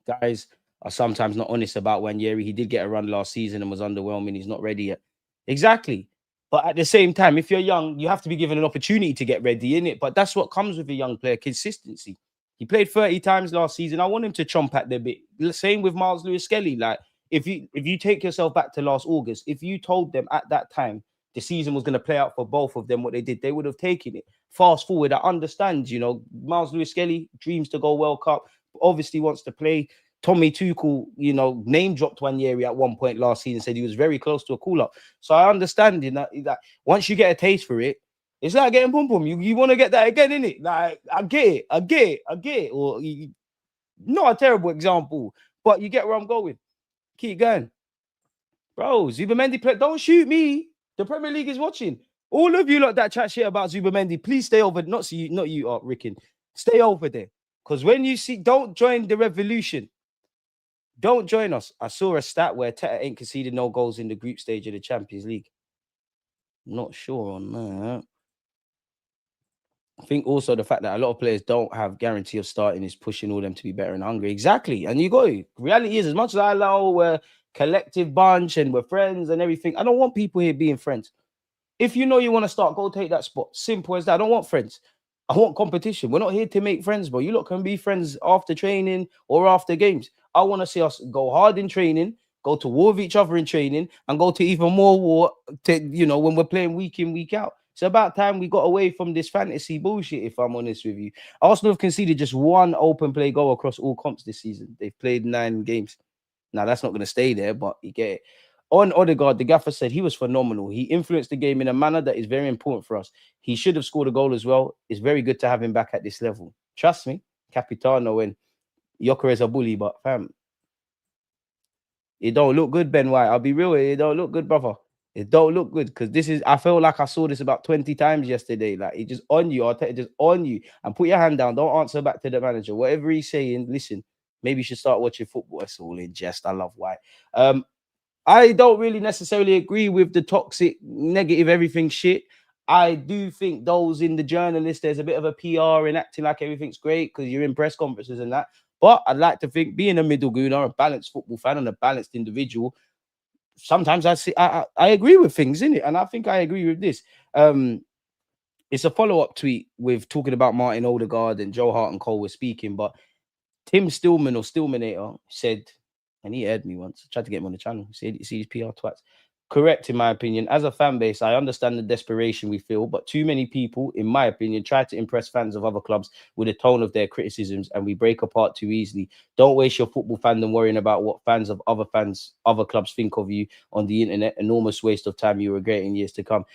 Guys are sometimes not honest about Nwaneri. He did get a run last season and was underwhelming. He's not ready yet. Exactly. But at the same time, if you're young, you have to be given an opportunity to get ready, innit? But that's what comes with a young player, consistency. He played 30 times last season. I want him to chomp at the bit. Same with Martin Lewis-Skelly. Like, if you take yourself back to last August, if you told them at that time the season was going to play out for both of them, what they did, they would have taken it. Fast forward, I understand, Martin Lewis-Skelly dreams to go World Cup, obviously wants to play. Tommy Tuchel, name dropped Nwaneri at one point last season, said he was very close to a call-up. So I understand that once you get a taste for it, it's like getting pum pum. You want to get that again, innit? Like, I get it. Or not a terrible example, but you get where I'm going. Keep going. Bro, Zubimendi play. Don't shoot me. The Premier League is watching. All of you lot that chat shit about Zubimendi, please stay over. Not you, Ricken. Stay over there. Because when you see, don't join the revolution. Don't join us. I saw a stat where Teta ain't conceded no goals in the group stage of the Champions League. Not sure on that. I think also the fact that a lot of players don't have guarantee of starting is pushing all them to be better and hungry. Exactly. And you go. Reality is, as much as I allow we're a collective bunch and we're friends and everything, I don't want people here being friends. If you know you want to start, go take that spot. Simple as that. I don't want friends. I want competition. We're not here to make friends, bro. You lot can be friends after training or after games. I want to see us go hard in training, go to war with each other in training, and go to even more war when we're playing week in, week out. It's about time we got away from this fantasy bullshit, if I'm honest with you. Arsenal have conceded just one open play goal across all comps this season. They've played 9 games. Now, that's not going to stay there, but you get it. On Ødegaard, the gaffer said he was phenomenal. He influenced the game in a manner that is very important for us. He should have scored a goal as well. It's very good to have him back at this level. Trust me, Capitano and Gyökeres a bully, but fam, it don't look good, Ben White. I'll be real, it don't look good, brother. It don't look good because I felt like I saw this about 20 times yesterday. Like, it just on you, Arteta just on you. And put your hand down. Don't answer back to the manager. Whatever he's saying, listen. Maybe you should start watching football. It's all in jest. I love White. I don't really necessarily agree with the toxic, negative, everything shit. I do think those in the journalists, there's a bit of a PR in acting like everything's great because you're in press conferences and that. But I'd like to think, being a middle Gooner, a balanced football fan and a balanced individual, sometimes I agree with things, in it, and I think I agree with this. It's a follow-up tweet with talking about Martin Ødegaard and Joe Hart and Cole were speaking, but Tim Stillman or Stillmanator said, and he heard me once, I tried to get him on the channel. See these PR twats. Correct, in my opinion. As a fan base, I understand the desperation we feel, but too many people, in my opinion, try to impress fans of other clubs with the tone of their criticisms, and we break apart too easily. Don't waste your football fandom worrying about what fans, other clubs think of you on the internet. Enormous waste of time you regret in years to come.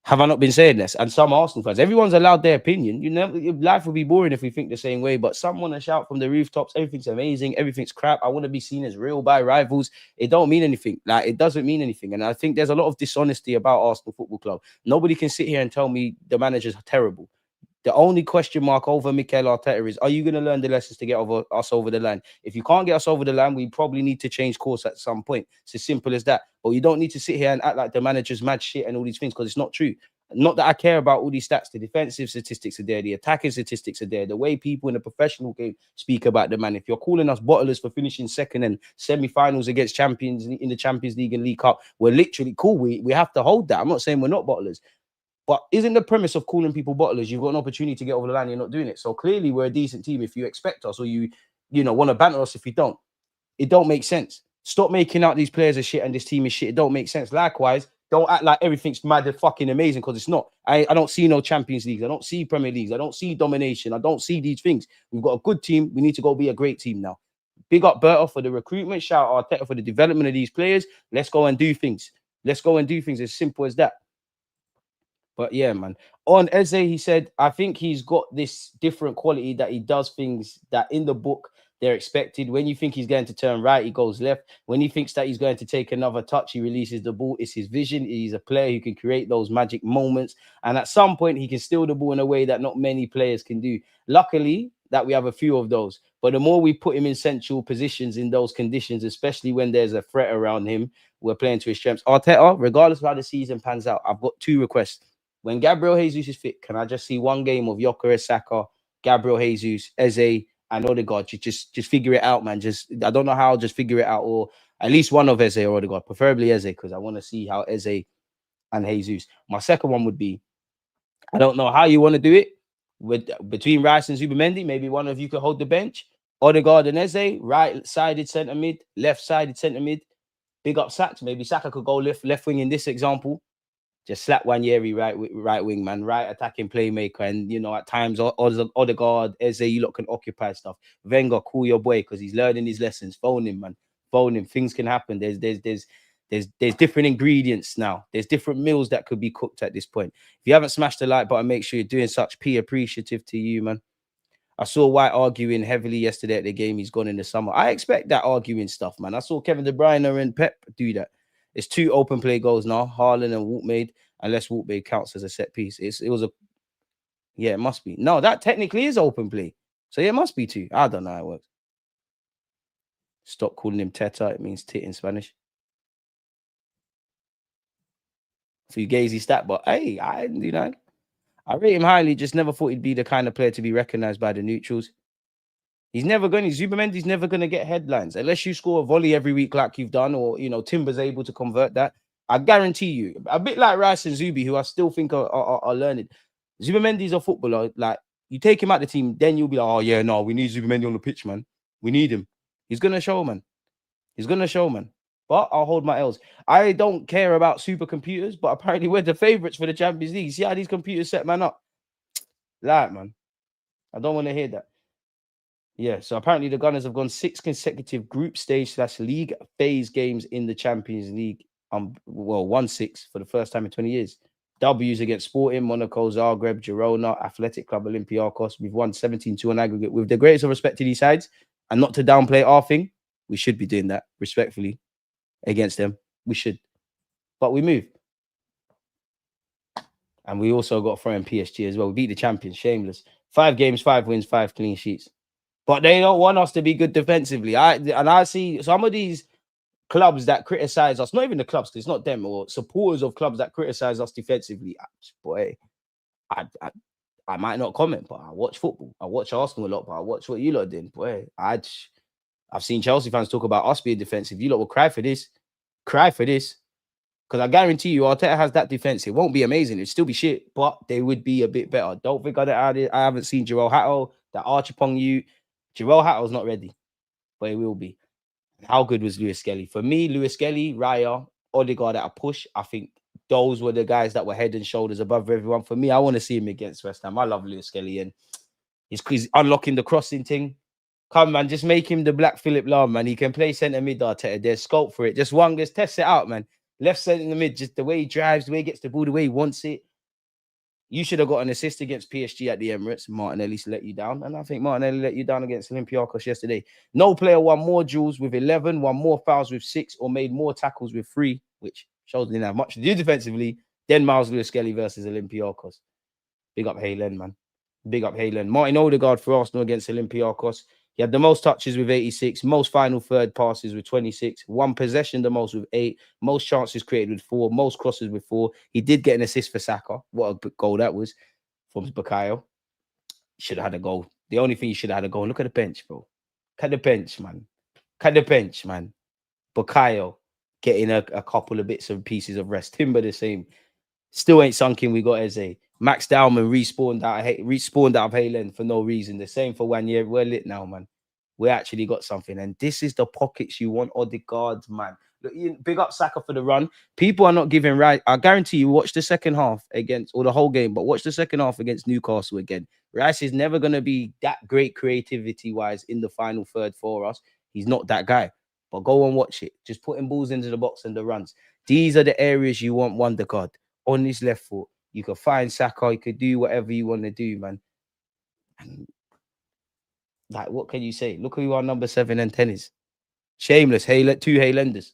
Have I not been saying this? And some Arsenal fans, everyone's allowed their opinion. Life would be boring if we think the same way. But some want to shout from the rooftops, everything's amazing, everything's crap. I want to be seen as real by rivals. It don't mean anything. Like, it doesn't mean anything. And I think there's a lot of dishonesty about Arsenal Football Club. Nobody can sit here and tell me the managers are terrible. The only question mark over Mikel Arteta is, are you going to learn the lessons to get us over the line? If you can't get us over the line, we probably need to change course at some point. It's as simple as that. But you don't need to sit here and act like the manager's mad shit and all these things, because it's not true. Not that I care about all these stats. The defensive statistics are there. The attacking statistics are there. The way people in the professional game speak about the man. If you're calling us bottlers for finishing second and semi-finals against champions in the Champions League and League Cup, we're literally cool. We have to hold that. I'm not saying we're not bottlers. But isn't the premise of calling people bottlers, you've got an opportunity to get over the line, you're not doing it. So clearly we're a decent team if you expect us, or you want to banter us if you don't. It don't make sense. Stop making out these players are shit and this team is shit. It don't make sense. Likewise, don't act like everything's mad and fucking amazing, because it's not. I don't see no Champions Leagues. I don't see Premier Leagues. I don't see domination. I don't see these things. We've got a good team. We need to go be a great team now. Big up Berta for the recruitment. Shout out Arteta for the development of these players. Let's go and do things. Let's go and do things. As simple as that. But yeah, man. On Eze, he said, I think he's got this different quality that he does things that in the book they're expected. When you think he's going to turn right, he goes left. When he thinks that he's going to take another touch, he releases the ball. It's his vision. He's a player who can create those magic moments. And at some point, he can steal the ball in a way that not many players can do. Luckily, that we have a few of those. But the more we put him in central positions in those conditions, especially when there's a threat around him, we're playing to his strengths. Arteta, regardless of how the season pans out, I've got 2 requests. When Gabriel Jesus is fit, can I just see one game of Gyökeres, Saka, Gabriel Jesus, Eze, and Ødegaard? Just figure it out, man. I don't know how, just figure it out. Or at least one of Eze or Ødegaard, preferably Eze, because I want to see how Eze and Jesus. My second one would be, I don't know how you want to do it, between Rice and Zubamendi. Maybe one of you could hold the bench. Ødegaard and Eze, right-sided centre mid, left-sided centre mid. Big up Saka. Maybe Saka could go left wing in this example. Just slap Nwaneri right wing, man, right attacking playmaker. And, at times, Ødegaard, Eze, you lot can occupy stuff. Wenger, call your boy, because he's learning his lessons. Phone him, man. Phone him. Things can happen. There's different ingredients now. There's different meals that could be cooked at this point. If you haven't smashed the like button, make sure you're doing such. P appreciative to you, man. I saw White arguing heavily yesterday at the game. He's gone in the summer. I expect that arguing stuff, man. I saw Kevin De Bruyne and Pep do that. It's 2 open play goals now, Haaland and Woutmade, unless Woutmade counts as a set piece. It must be. No, that technically is open play. So yeah, it must be 2. I don't know how it works. Stop calling him Teta. It means tit in Spanish. Fugazi stat, but hey, I rate him highly. Just never thought he'd be the kind of player to be recognized by the neutrals. Zubamendi's never going to get headlines unless you score a volley every week like you've done, or, Timber's able to convert that. I guarantee you, a bit like Rice and Zubi, who I still think are learning. Zubamendi's a footballer. Like, you take him out the team, then you'll be like, oh, yeah, no, we need Zubamendi on the pitch, man. We need him. He's going to show, man. But I'll hold my L's. I don't care about supercomputers, but apparently we're the favourites for the Champions League. See how these computers set man up? Like, man. I don't want to hear that. Yeah, so apparently the Gunners have gone 6 consecutive group stage / league phase games in the Champions League. 1-6 for the first time in 20 years. W's against Sporting, Monaco, Zagreb, Girona, Athletic Club, Olympiacos. We've won 17-2 on aggregate. With the greatest of respect to these sides, and not to downplay our thing, we should be doing that respectfully against them. We should. But we move. And we also got throwing PSG as well. We beat the champions, shameless. 5 games, 5 wins, 5 clean sheets. But they don't want us to be good defensively. I see some of these clubs that criticize us, not even the clubs, because it's not them, or supporters of clubs that criticize us defensively. Boy, I might not comment, but I watch football. I watch Arsenal a lot, but I watch what you lot did. Boy, I've seen Chelsea fans talk about us being defensive. You lot will cry for this. Cry for this. Because I guarantee you, Arteta has that defense. It won't be amazing. It'll still be shit, but they would be a bit better. Don't think I haven't seen Joel Hatto, that arch upon you. Joel Hatto's not ready, but he will be. How good was Lewis-Skelly? For me, Lewis-Skelly, Raya, Ødegaard at a push. I think those were the guys that were head and shoulders above everyone. For me, I want to see him against West Ham. I love Lewis-Skelly, and he's unlocking the crossing thing. Come, man, just make him the Black Philip Lahm, man. He can play centre mid, Arteta. There's scope for it. Just test it out, man. Left centre in the mid, just the way he drives, the way he gets the ball, the way he wants it. You should have got an assist against PSG at the Emirates. Martin at least let you down. And I think Martinelli let you down against Olympiacos yesterday. No player won more duels with 11, won more fouls with 6, or made more tackles with 3, which shows they didn't have much to do defensively, than Miles Lewis-Skelly versus Olympiacos. Big up Haylen, man. Big up Haylen. Martin Ødegaard for Arsenal against Olympiacos. He had the most touches with 86, most final third passes with 26, one possession the most with 8, most chances created with 4, most crosses with 4. He did get an assist for Saka. What a goal that was from Bukayo. Should have had a goal. The only thing he should have had a goal. Look at the bench, bro. Look at the bench, man. Look at the bench, man. Bukayo getting a couple of bits and pieces of rest. Timber the same. Still ain't sunk in. We got Eze. Max Dowman respawned out of Haylen for no reason. The same for 1 year. We're lit now, man. We actually got something. And this is the pockets you want, Ødegaard, man. Look, big up Saka for the run. People are not giving right. I guarantee you, watch the second half against, or the whole game, but watch the second half against Newcastle again. Rice is never going to be that great creativity-wise in the final third for us. He's not that guy. But go and watch it. Just putting balls into the box and the runs. These are the areas you want Ødegaard. On his left foot. You could find Saka. You could do whatever you want to do, man. And like, what can you say? Look who our number 7 and 10 is. Shameless. 2 Haylenders.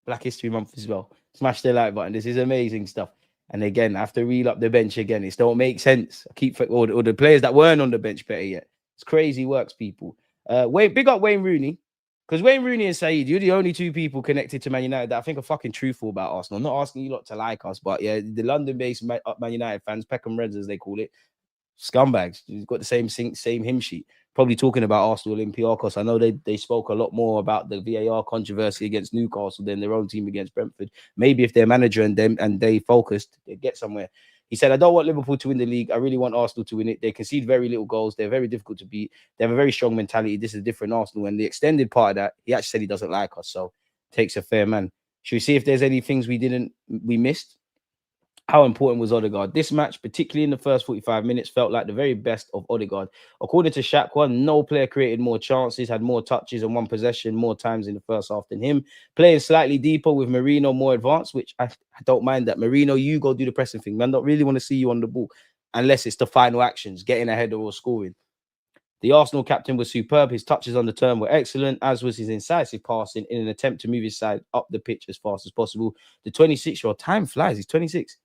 Black History Month as well. Smash the like button. This is amazing stuff. And again, I have to reel up the bench again. It don't make sense. I keep or the players that weren't on the bench better yet. It's crazy works, people. Big up Wayne Rooney. Because Wayne Rooney and Saeed, you're the only 2 people connected to Man United that I think are fucking truthful about Arsenal. I'm not asking you lot to like us, but yeah, the London-based Man United fans, Peckham Reds as they call it, scumbags. You've got the same hymn sheet. Probably talking about Arsenal Olympiacos. I know they spoke a lot more about the VAR controversy against Newcastle than their own team against Brentford. Maybe if their manager and they focused, they'd get somewhere. He said, I don't want Liverpool to win the league. I really want Arsenal to win it. They concede very little goals. They're very difficult to beat. They have a very strong mentality. This is a different Arsenal. And the extended part of that, he actually said he doesn't like us. So takes a fair man. Should we see if there's any things we missed? How important was Ødegaard? This match, particularly in the first 45 minutes, felt like the very best of Ødegaard. According to Shaqwa, no player created more chances, had more touches and one possession more times in the first half than him. Playing slightly deeper with Marino more advanced, which I don't mind that. Marino, you go do the pressing thing. Man, don't really want to see you on the ball unless it's the final actions, getting a header or scoring. The Arsenal captain was superb. His touches on the turn were excellent, as was his incisive passing in an attempt to move his side up the pitch as fast as possible. The 26-year-old, time flies, he's 26.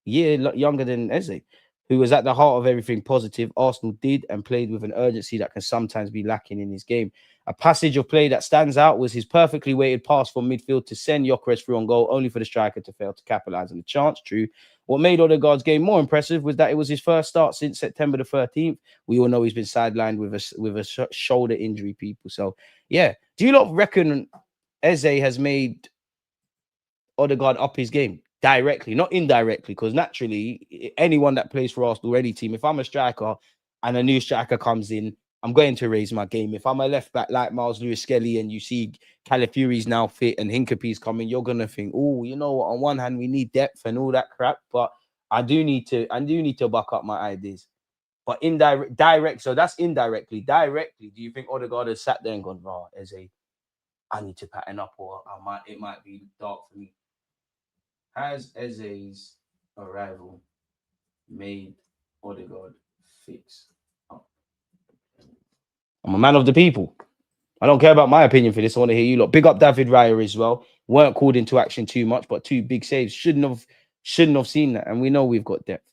Year younger than Eze, who was at the heart of everything positive. Arsenal did and played with an urgency that can sometimes be lacking in his game. A passage of play that stands out was his perfectly weighted pass from midfield to send Gyökeres through on goal, only for the striker to fail to capitalise on the chance. True. What made Ødegaard's game more impressive was that it was his first start since September the 13th. We all know he's been sidelined with a shoulder injury, people. So, yeah. Do you lot reckon Eze has made Ødegaard up his game? Directly, not indirectly, because naturally, anyone that plays for Arsenal or any team, if I'm a striker and a new striker comes in, I'm going to raise my game. If I'm a left back like Miles Lewis-Skelly and you see Calafiori's now fit and Hincapie's coming, you're gonna think, oh, you know what? On one hand, we need depth and all that crap, but I do need to back up my ideas. But direct, so that's indirectly. Directly, do you think Ødegaard has sat there and gone, "Oh, Eze, I need to pattern up, or it might be dark for me"? Has Eze's arrival made Ødegaard fix up? I'm a man of the people. I don't care about my opinion for this. I want to hear you lot. Big up David Raya as well. Weren't called into action too much, but 2 big saves. Shouldn't Shouldn't have seen that. And we know we've got depth.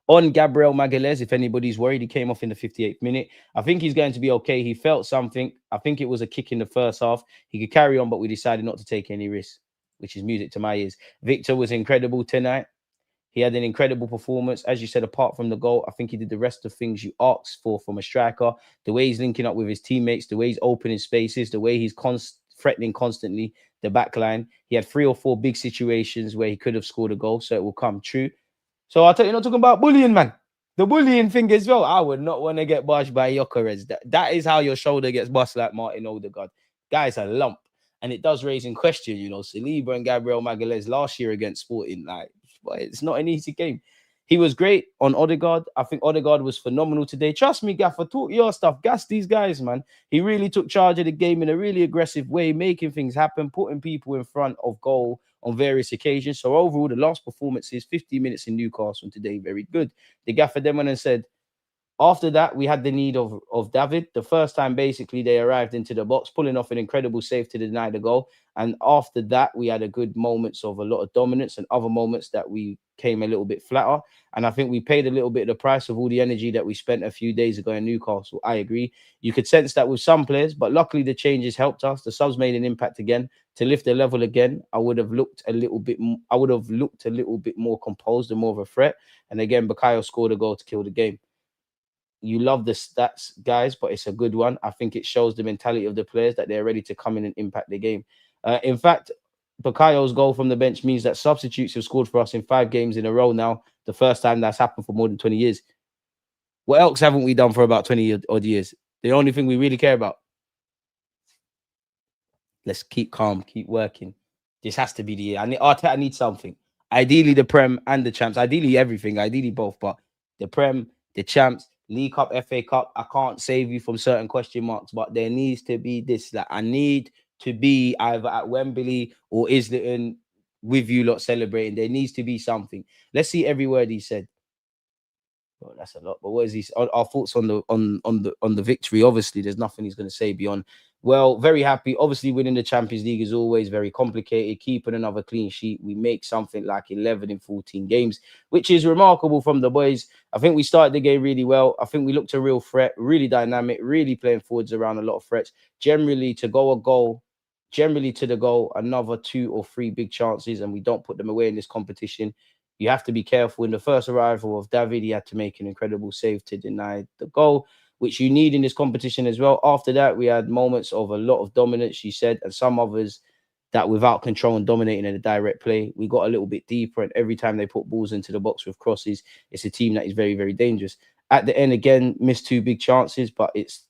On Gabriel Magalhaes, if anybody's worried, he came off in the 58th minute. I think he's going to be okay. He felt something. I think it was a kick in the first half. He could carry on, but we decided not to take any risks, which is music to my ears. Viktor was incredible tonight. He had an incredible performance. As you said, apart from the goal, I think he did the rest of things you asked for from a striker. The way he's linking up with his teammates, the way he's opening spaces, the way he's threatening constantly the back line. He had 3 or 4 big situations where he could have scored a goal, so it will come true. So I'll tell you, not talking about bullying, man. The bullying thing as well. I would not want to get bashed by Gyökeres. That is how your shoulder gets bust like Martin Ødegaard. Guy's a lump. And it does raise in question, you know, Saliba and Gabriel Magalhaes last year against Sporting. Like, it's not an easy game. He was great on Ødegaard. I think Ødegaard was phenomenal today. Trust me, Gaffer, talk your stuff. Gas these guys, man. He really took charge of the game in a really aggressive way, making things happen, putting people in front of goal on various occasions. So overall, the last performances, 50 minutes in Newcastle today, very good. The Gaffer then went and said, after that, we had the need of David. The first time, basically, they arrived into the box, pulling off an incredible save to deny the goal. And after that, we had a good moments of a lot of dominance and other moments that we came a little bit flatter. And I think we paid a little bit of the price of all the energy that we spent a few days ago in Newcastle. I agree. You could sense that with some players, but luckily the changes helped us. The subs made an impact again. To lift the level again, I would have looked a little bit more composed and more of a threat. And again, Bukayo scored a goal to kill the game. You love the stats, guys, but it's a good one. I think it shows the mentality of the players that they're ready to come in and impact the game. In fact, Bukayo's goal from the bench means that substitutes have scored for us in 5 games in a row now. The first time that's happened for more than 20 years. What else haven't we done for about 20 odd years? The only thing we really care about. Let's keep calm, keep working. This has to be the year. I need something. Ideally, the Prem and the Champs. Ideally, everything. Ideally, both. But the Prem, the Champs, League Cup, FA Cup, I can't save you from certain question marks, but there needs to be this. That I need to be either at Wembley or Islington with you lot celebrating. There needs to be something. Let's see every word he said. Well, that's a lot. But what is he? Our thoughts on the victory? Obviously, there's nothing he's going to say beyond. Well, very happy. Obviously, winning the Champions League is always very complicated. Keeping another clean sheet, we make something like 11 in 14 games, which is remarkable from the boys. I think we started the game really well. I think we looked a real threat, really dynamic, really playing forwards around a lot of threats. Generally, to go a goal, generally to the goal, another 2 or 3 big chances, and we don't put them away in this competition. You have to be careful. In the first arrival of David, he had to make an incredible save to deny the goal, which you need in this competition as well. After that, we had moments of a lot of dominance, she said, and some others that without control and dominating in a direct play, we got a little bit deeper, and every time they put balls into the box with crosses, it's a team that is very, very dangerous. At the end, again, missed 2 big chances, but it's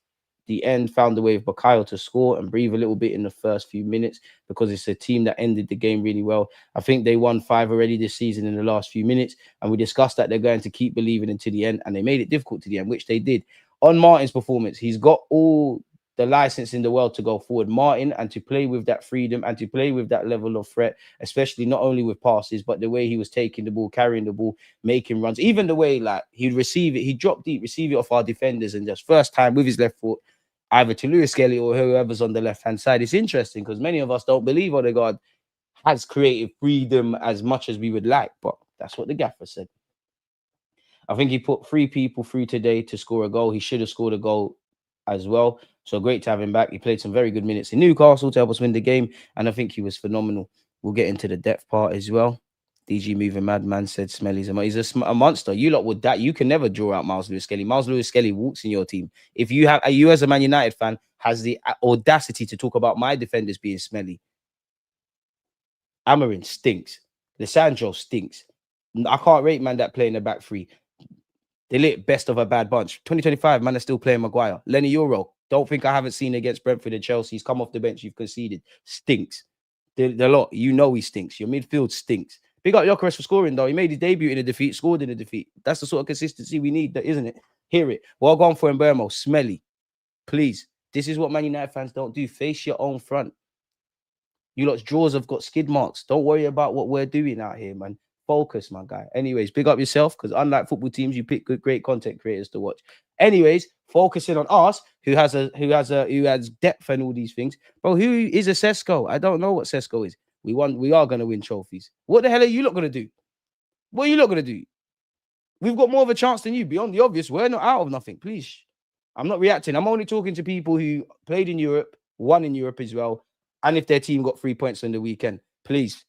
the end, found a way of Bukayo to score and breathe a little bit in the first few minutes because it's a team that ended the game really well. I think they won 5 already this season in the last few minutes, and we discussed that they're going to keep believing until the end, and they made it difficult to the end, which they did. On Martin's performance, he's got all the license in the world to go forward, Martin, and to play with that freedom and to play with that level of threat, especially not only with passes, but the way he was taking the ball, carrying the ball, making runs, even the way like he'd receive it, he'd drop deep, receive it off our defenders, and just first time with his left foot, either to Lewis-Skelly or whoever's on the left-hand side. It's interesting because many of us don't believe Ødegaard has creative freedom as much as we would like, but that's what the gaffer said. I think he put 3 people through today to score a goal. He should have scored a goal as well. So great to have him back. He played some very good minutes in Newcastle to help us win the game, and I think he was phenomenal. We'll get into the depth part as well. DG Moving Madman said Smelly's he's a monster. You lot would that. You can never draw out Miles Lewis-Skelly. Miles Lewis-Skelly walks in your team. If you have, you as a Man United fan has the audacity to talk about my defenders being smelly. Amarin stinks. Lissandro stinks. I can't rate man that play in the back 3. They lit best of a bad bunch. 2025, man, are still playing Maguire. Lenny Euro, don't think I haven't seen against Brentford and Chelsea. He's come off the bench. You've conceded. Stinks. The lot, you know he stinks. Your midfield stinks. Big up Gyökeres for scoring, though. He made his debut in a defeat, scored in a defeat. That's the sort of consistency we need, isn't it? Hear it. Well gone for Mbermo. Smelly. Please. This is what Man United fans don't do. Face your own front. You lot's draws have got skid marks. Don't worry about what we're doing out here, man. Focus, my guy. Anyways, big up yourself, because unlike football teams, you pick good, great content creators to watch. Anyways, focusing on us, who has depth and all these things. Bro, who is a Sesko? I don't know what Sesko is. We are going to win trophies. What the hell are you not going to do? What are you not going to do? We've got more of a chance than you. Beyond the obvious, we're not out of nothing. Please. I'm not reacting. I'm only talking to people who played in Europe, won in Europe as well, and if their team got 3 points on the weekend. Please.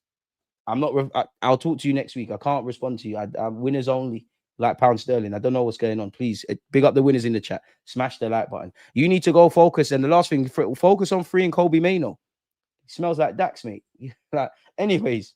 I'll talk to you next week. I can't respond to you. I'm winners only, like pound sterling. I don't know what's going on. Please big up the winners in the chat. Smash the like button. You need to go focus. And the last thing, focus on freeing Kobe Mano. He smells like Dax, mate. Anyways,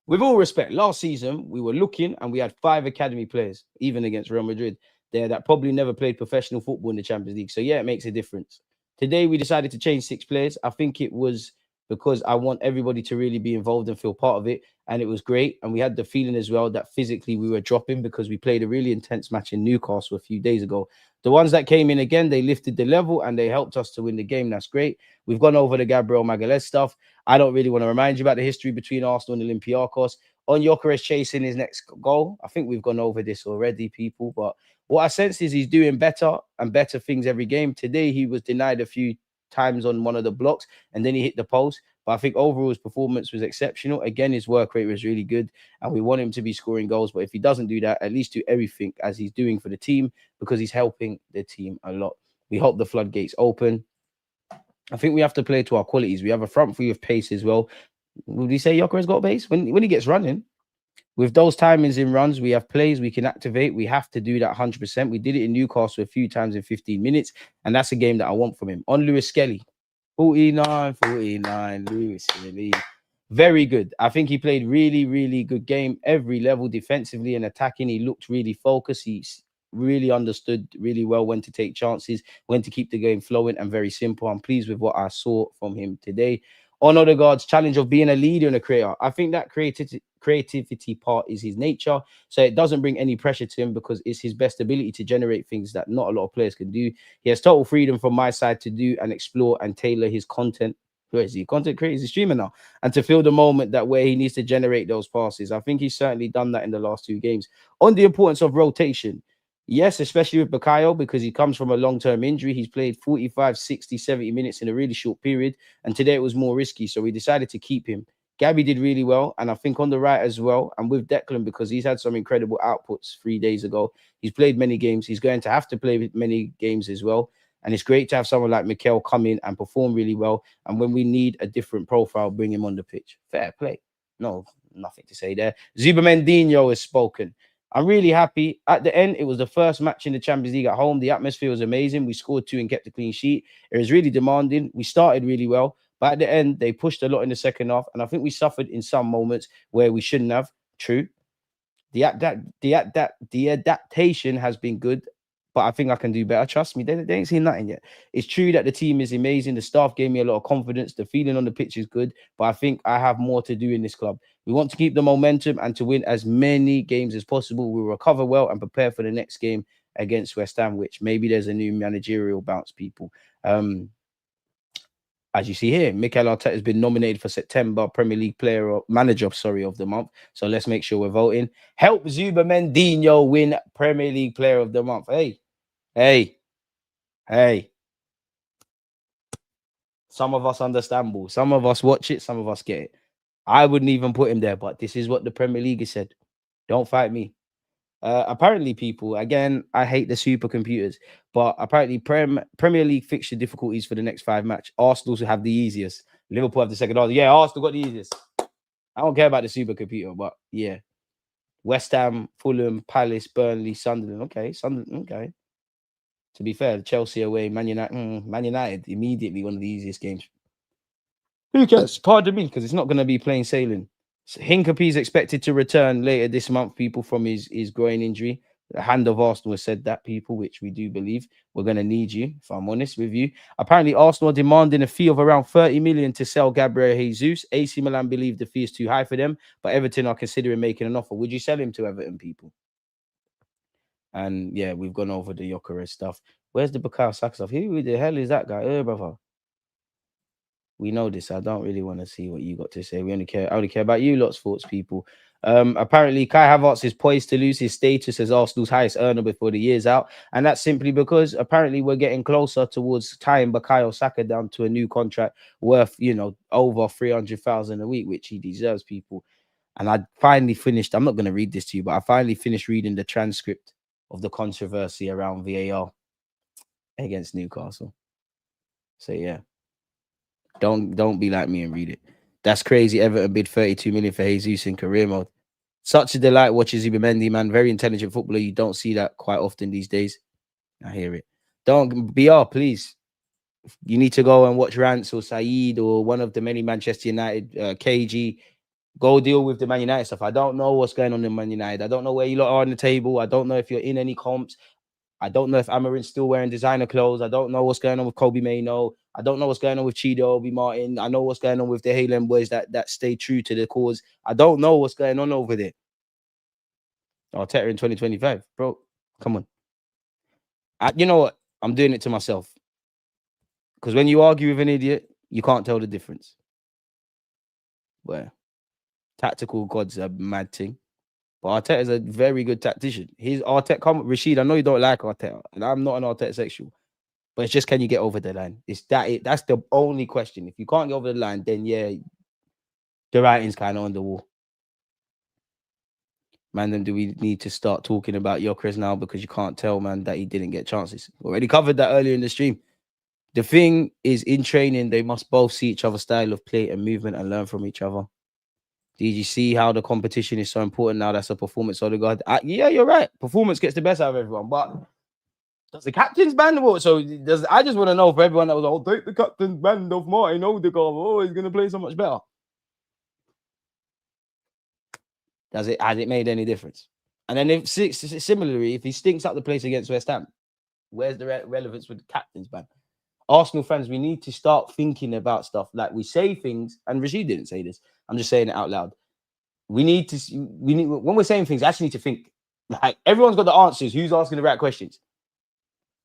with all respect, last season we were looking and we had 5 academy players, even against Real Madrid, there that probably never played professional football in the Champions League. So yeah, it makes a difference. Today we decided to change 6 players. I think it was because I want everybody to really be involved and feel part of it. And it was great. And we had the feeling as well that physically we were dropping because we played a really intense match in Newcastle a few days ago. The ones that came in again, they lifted the level and they helped us to win the game. That's great. We've gone over the Gabriel Magalhaes stuff. I don't really want to remind you about the history between Arsenal and Olympiacos. On Gyökeres chasing his next goal, I think we've gone over this already, people. But what I sense is he's doing better and better things every game. Today, he was denied a few times on one of the blocks and then he hit the post. But I think overall his performance was exceptional. Again, his work rate was really good and we want him to be scoring goals. But if he doesn't do that, at least do everything as he's doing for the team because he's helping the team a lot. We hope the floodgates open. I think we have to play to our qualities. We have a front three of pace as well. Would we say Gyökeres got pace? When he gets running, with those timings in runs, we have plays we can activate. We have to do that 100%. We did it in Newcastle a few times in 15 minutes, and that's a game that I want from him. On Lewis-Skelly, 49, Lewis-Skelly. Very good. I think he played really, really good game. Every level, defensively and attacking, he looked really focused. He's really understood really well when to take chances, when to keep the game flowing, and very simple. I'm pleased with what I saw from him today. On Ødegaard's challenge of being a leader and a creator, I think that creativity part is his nature. So it doesn't bring any pressure to him because it's his best ability to generate things that not a lot of players can do. He has total freedom from my side to do and explore and tailor his content. Where is he? Content creator, he's a streamer now. And to feel the moment that where he needs to generate those passes. I think he's certainly done that in the last 2 games. On the importance of rotation, yes, especially with Bukayo, because he comes from a long-term injury. He's played 45, 60, 70 minutes in a really short period. And today it was more risky. So we decided to keep him. Gabby did really well. And I think on the right as well. And with Declan, because he's had some incredible outputs 3 days ago. He's played many games. He's going to have to play many games as well. And it's great to have someone like Mikel come in and perform really well. And when we need a different profile, bring him on the pitch. Fair play. No, nothing to say there. Zubamendinho has spoken. I'm really happy. At the end, it was the first match in the Champions League at home. The atmosphere was amazing. We scored 2 and kept a clean sheet. It was really demanding. We started really well. But at the end, they pushed a lot in the second half. And I think we suffered in some moments where we shouldn't have. True. The adaptation has been good. But I think I can do better. Trust me, they ain't seen nothing yet. It's true that the team is amazing. The staff gave me a lot of confidence. The feeling on the pitch is good. But I think I have more to do in this club. We want to keep the momentum and to win as many games as possible. We'll recover well and prepare for the next game against West Ham, which maybe there's a new managerial bounce, people. As you see here, Mikel Arteta has been nominated for September Premier League Manager of the month. So let's make sure we're voting. Help Zubamendinho win Premier League Player of the Month. Hey. Some of us understand ball. Some of us watch it. Some of us get it. I wouldn't even put him there, but this is what the Premier League has said. Don't fight me. Apparently, people, again, I hate the supercomputers, but apparently Premier League fixture difficulties for the next 5 matches. Arsenal have the easiest. Liverpool have the second hardest. Yeah, Arsenal got the easiest. I don't care about the supercomputer, but yeah. West Ham, Fulham, Palace, Burnley, Sunderland. Okay, Sunderland. Okay. To be fair, Chelsea away, Man United, immediately one of the easiest games. Who cares? Pardon me, because it's not going to be plain sailing. So Hincapie is expected to return later this month, people, from his groin injury. The hand of Arsenal has said that, people, which we do believe. We're going to need you, if I'm honest with you. Apparently, Arsenal are demanding a fee of around 30 million to sell Gabriel Jesus. AC Milan believe the fee is too high for them, but Everton are considering making an offer. Would you sell him to Everton, people? And yeah, we've gone over the Gyökeres stuff. Where's the Bukayo Saka stuff? Who the hell is that guy? Brother. We know this. I don't really want to see what you got to say. I only care about you lot's thoughts, people. Apparently, Kai Havertz is poised to lose his status as Arsenal's highest earner before the year's out, and that's simply because apparently we're getting closer towards tying Bukayo Saka down to a new contract worth, over 300,000 a week, which he deserves, people. And I finally finished. I'm not going to read this to you, but I finally finished reading the transcript of the controversy around VAR against Newcastle. So yeah, don't be like me and read it. That's crazy. Everton bid 32 million for Jesus in career mode. Such a delight watching Zubimendi, man. Very intelligent footballer. You don't see that quite often these days. I hear it. Don't BR, please. You need to go and watch Rance or Saeed or one of the many Manchester United KG. Go deal with the Man United stuff. I don't know what's going on in Man United. I don't know where you lot are on the table. I don't know if you're in any comps. I don't know if Amarin's still wearing designer clothes. I don't know what's going on with Kobe Mainoo. I don't know what's going on with Chido Obi Martin. I know what's going on with the Haaland boys that stay true to the cause. I don't know what's going on over there. Arteta in 2025. Bro, come on. You know what? I'm doing it to myself. Because when you argue with an idiot, you can't tell the difference. Well, tactical gods are a mad thing. But Arteta is a very good tactician. He's Arteta. Rashid, I know you don't like Arteta, and I'm not an Arteta sexual. But it's just, can you get over the line? That's the only question. If you can't get over the line, then yeah, the writing's kind of on the wall. Man, then do we need to start talking about Gyökeres now, because you can't tell, man, that he didn't get chances? Already covered that earlier in the stream. The thing is, in training, they must both see each other's style of play and movement and learn from each other. Did you see how the competition is so important now? That's a performance. Ødegaard. Yeah, you're right. Performance gets the best out of everyone. But does the captain's band what? So I just want to know, for everyone that was, I'll take the captain's band of Martin Ødegaard. Oh, he's going to play so much better. Has it made any difference? And then similarly, if he stinks up the place against West Ham, where's the relevance with the captain's band? Arsenal fans, we need to start thinking about stuff. Like, we say things, and Rashid didn't say this. I'm just saying it out loud. We need when we're saying things, actually need to think. Like, everyone's got the answers. Who's asking the right questions?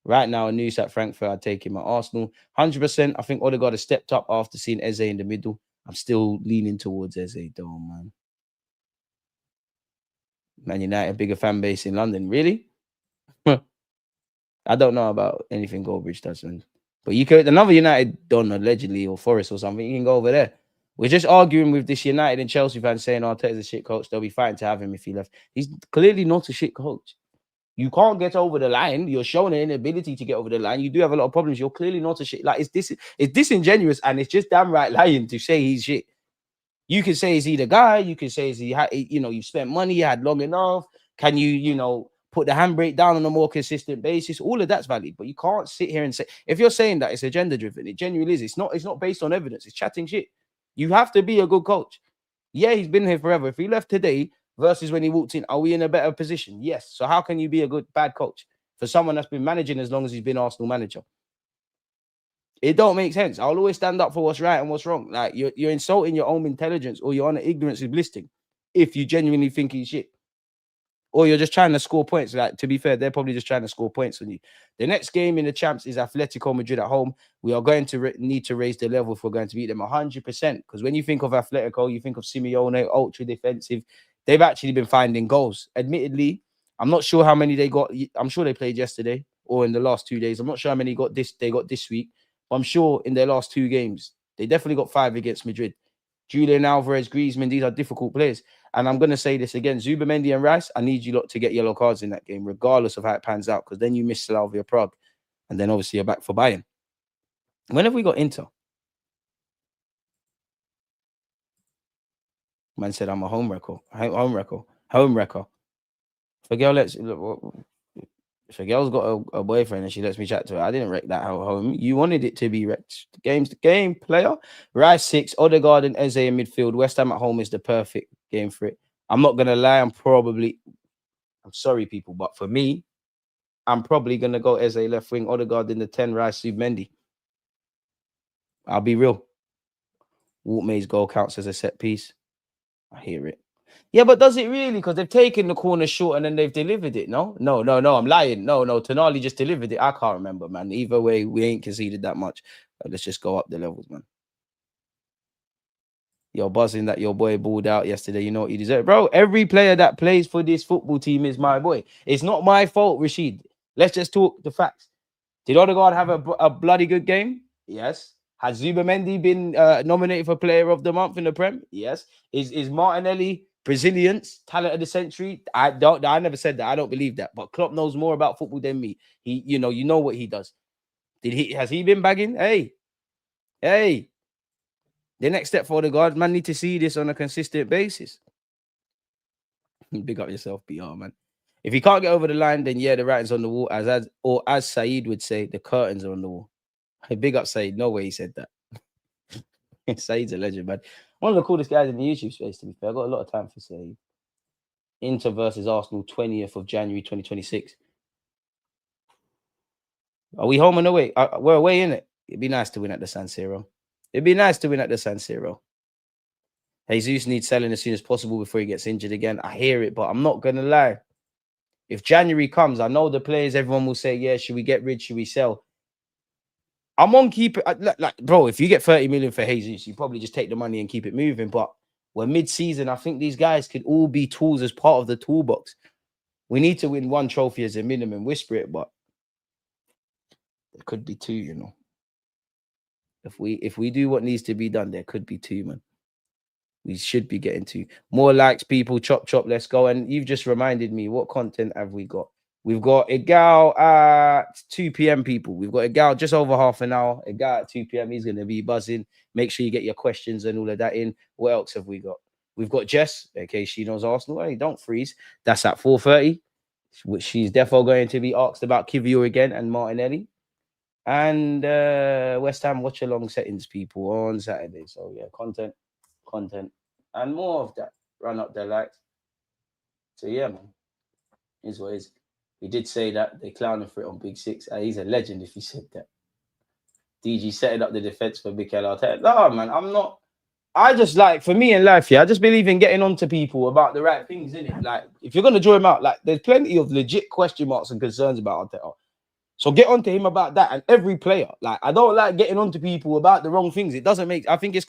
Right now, news at Frankfurt, I'd take him at Arsenal. 100%. I think Ødegaard has stepped up after seeing Eze in the middle. I'm still leaning towards Eze, though, man. Man United, bigger fan base in London. Really? I don't know about anything Goldbridge does, man. But you could, another United don, allegedly, or Forest or something, you can go over there. We're just arguing with this United and Chelsea fans saying Arteta's a shit coach. They'll be fine to have him if he left. He's clearly not a shit coach. You can't get over the line. You're showing an inability to get over the line. You do have a lot of problems. You're clearly not a shit. Like, it's disingenuous, and it's just damn right lying to say he's shit. You can say, is he the guy? You can say, is he, you've spent money, you had long enough. Can you, put the handbrake down on a more consistent basis? All of that's valid, but you can't sit here and say, if you're saying that it's agenda driven, it genuinely is. It's not based on evidence. It's chatting shit. You have to be a good coach. Yeah, he's been here forever. If he left today versus when he walked in, are we in a better position? Yes. So how can you be a bad coach for someone that's been managing as long as he's been Arsenal manager? It don't make sense. I'll always stand up for what's right and what's wrong. Like, you're insulting your own intelligence, or your own ignorance is blistered if you genuinely think he's shit. Or you're just trying to score points. Like, to be fair, they're probably just trying to score points on you. The next game in the champs is Atletico Madrid at home. We are going to need to raise the level if we're going to beat them 100%. Because when you think of Atletico, you think of Simeone, ultra defensive. They've actually been finding goals. Admittedly, I'm not sure how many they got. I'm sure they played yesterday or in the last 2 days. I'm not sure how many they got this week. But I'm sure in their last 2 games, they definitely got 5 against Madrid. Julian Alvarez, Griezmann, these are difficult players. And I'm going to say this again. Zubimendi and Rice, I need you lot to get yellow cards in that game, regardless of how it pans out, because then you miss Slavia Prague. And then obviously you're back for Bayern. When have we got Inter? Man said I'm a home wrecker. Home wrecker. If a girl's got a boyfriend and she lets me chat to her, I didn't wreck that home. You wanted it to be wrecked. The game's the game, player. Rice 6, Ødegaard and Eze in midfield. West Ham at home is the perfect game for it. I'm not going to lie. I'm sorry, people, but for me, I'm probably going to go Eze left wing, Ødegaard in the 10, Rice, Zubimendi. I'll be real. Walt May's goal counts as a set piece. I hear it. Yeah, but does it really? Because they've taken the corner short and then they've delivered it. No, I'm lying. No, Tonali just delivered it. I can't remember, man. Either way, we ain't conceded that much. Let's just go up the levels, man. You're buzzing that your boy balled out yesterday. You know what you deserve. Bro, every player that plays for this football team is my boy. It's not my fault, Rashid. Let's just talk the facts. Did Ødegaard have a bloody good game? Yes. Has Zubimendi been nominated for Player of the Month in the Prem? Yes. Is Martinelli Brazilians talent of the century? I never said that. I don't believe that. But Klopp knows more about football than me. You know what he does. Has he been bagging? Hey. The next step for Ødegaard, man, need to see this on a consistent basis. Big up yourself, BR, man. If he can't get over the line, then yeah, the writing's on the wall. As Saeed would say, the curtains are on the wall. Hey, big up Saeed. No way he said that. Saeed's a legend, man. One of the coolest guys in the YouTube space, to be fair. I got a lot of time for Saeed. Inter versus Arsenal, 20th of January, 2026. Are we home and away? We're away, innit? It'd be nice to win at the San Siro. Jesus needs selling as soon as possible before he gets injured again. I hear it, but I'm not going to lie. If January comes, I know the players, everyone will say, yeah, should we get rid? Should we sell? I'm on keep it. Like, bro, if you get 30 million for Jesus, you probably just take the money and keep it moving. But we're mid-season. I think these guys could all be tools as part of the toolbox. We need to win one trophy as a minimum. Whisper it, but there could be two, you know. If we do what needs to be done, there could be two, man. We should be getting two. More likes, people. Chop, let's go. And you've just reminded me, what content have we got? We've got a gal at 2 p.m, people. We've got a gal just over half an hour. A guy at 2 p.m, he's going to be buzzing. Make sure you get your questions and all of that in. What else have we got? We've got Jess, in case she knows Arsenal. Hey, don't freeze. That's at 4:30. Which she's definitely going to be asked about Kivior again and Martinelli. And West Ham watch-along settings, people, on Saturday. So, yeah, content, and more of that. Run up their likes. So, yeah, man. Is what is. He did say that. They clowning for it on Big Six. He's a legend if he said that. DG setting up the defense for Mikel Arteta. No, man, I'm not. I just like, for me in life, yeah, I just believe in getting on to people about the right things, innit? Like, if you're going to draw him out, like, there's plenty of legit question marks and concerns about Arteta. So get on to him about that and every player. Like, I don't like getting on to people about the wrong things. It doesn't make, I think it's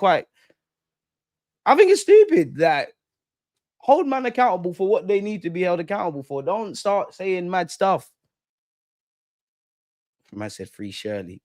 stupid that hold man accountable for what they need to be held accountable for. Don't start saying mad stuff. Man said free Shirley.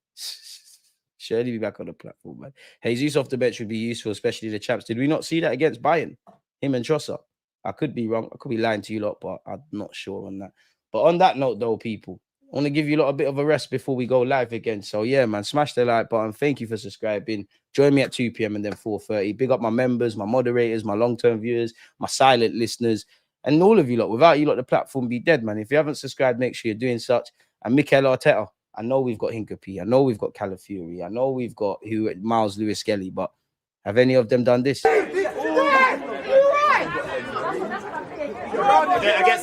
Shirley be back on the platform, man. Jesus off the bench would be useful, especially the champs. Did we not see that against Bayern? Him and Trossard. I could be wrong. I could be lying to you lot, but I'm not sure on that. But on that note, though, people, I want to give you a lot a bit of a rest before we go live again. So, yeah, man, smash the like button. Thank you for subscribing. Join me at 2 p.m. and then 4:30. Big up my members, my moderators, my long-term viewers, my silent listeners, and all of you lot. Without you lot, the platform be dead, man. If you haven't subscribed, make sure you're doing such. And Mikel Arteta, I know we've got Hincapie. I know we've got Calafiori. I know we've got Miles Lewis-Skelly, but have any of them done this? Against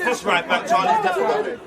this right back, Charlie, definitely.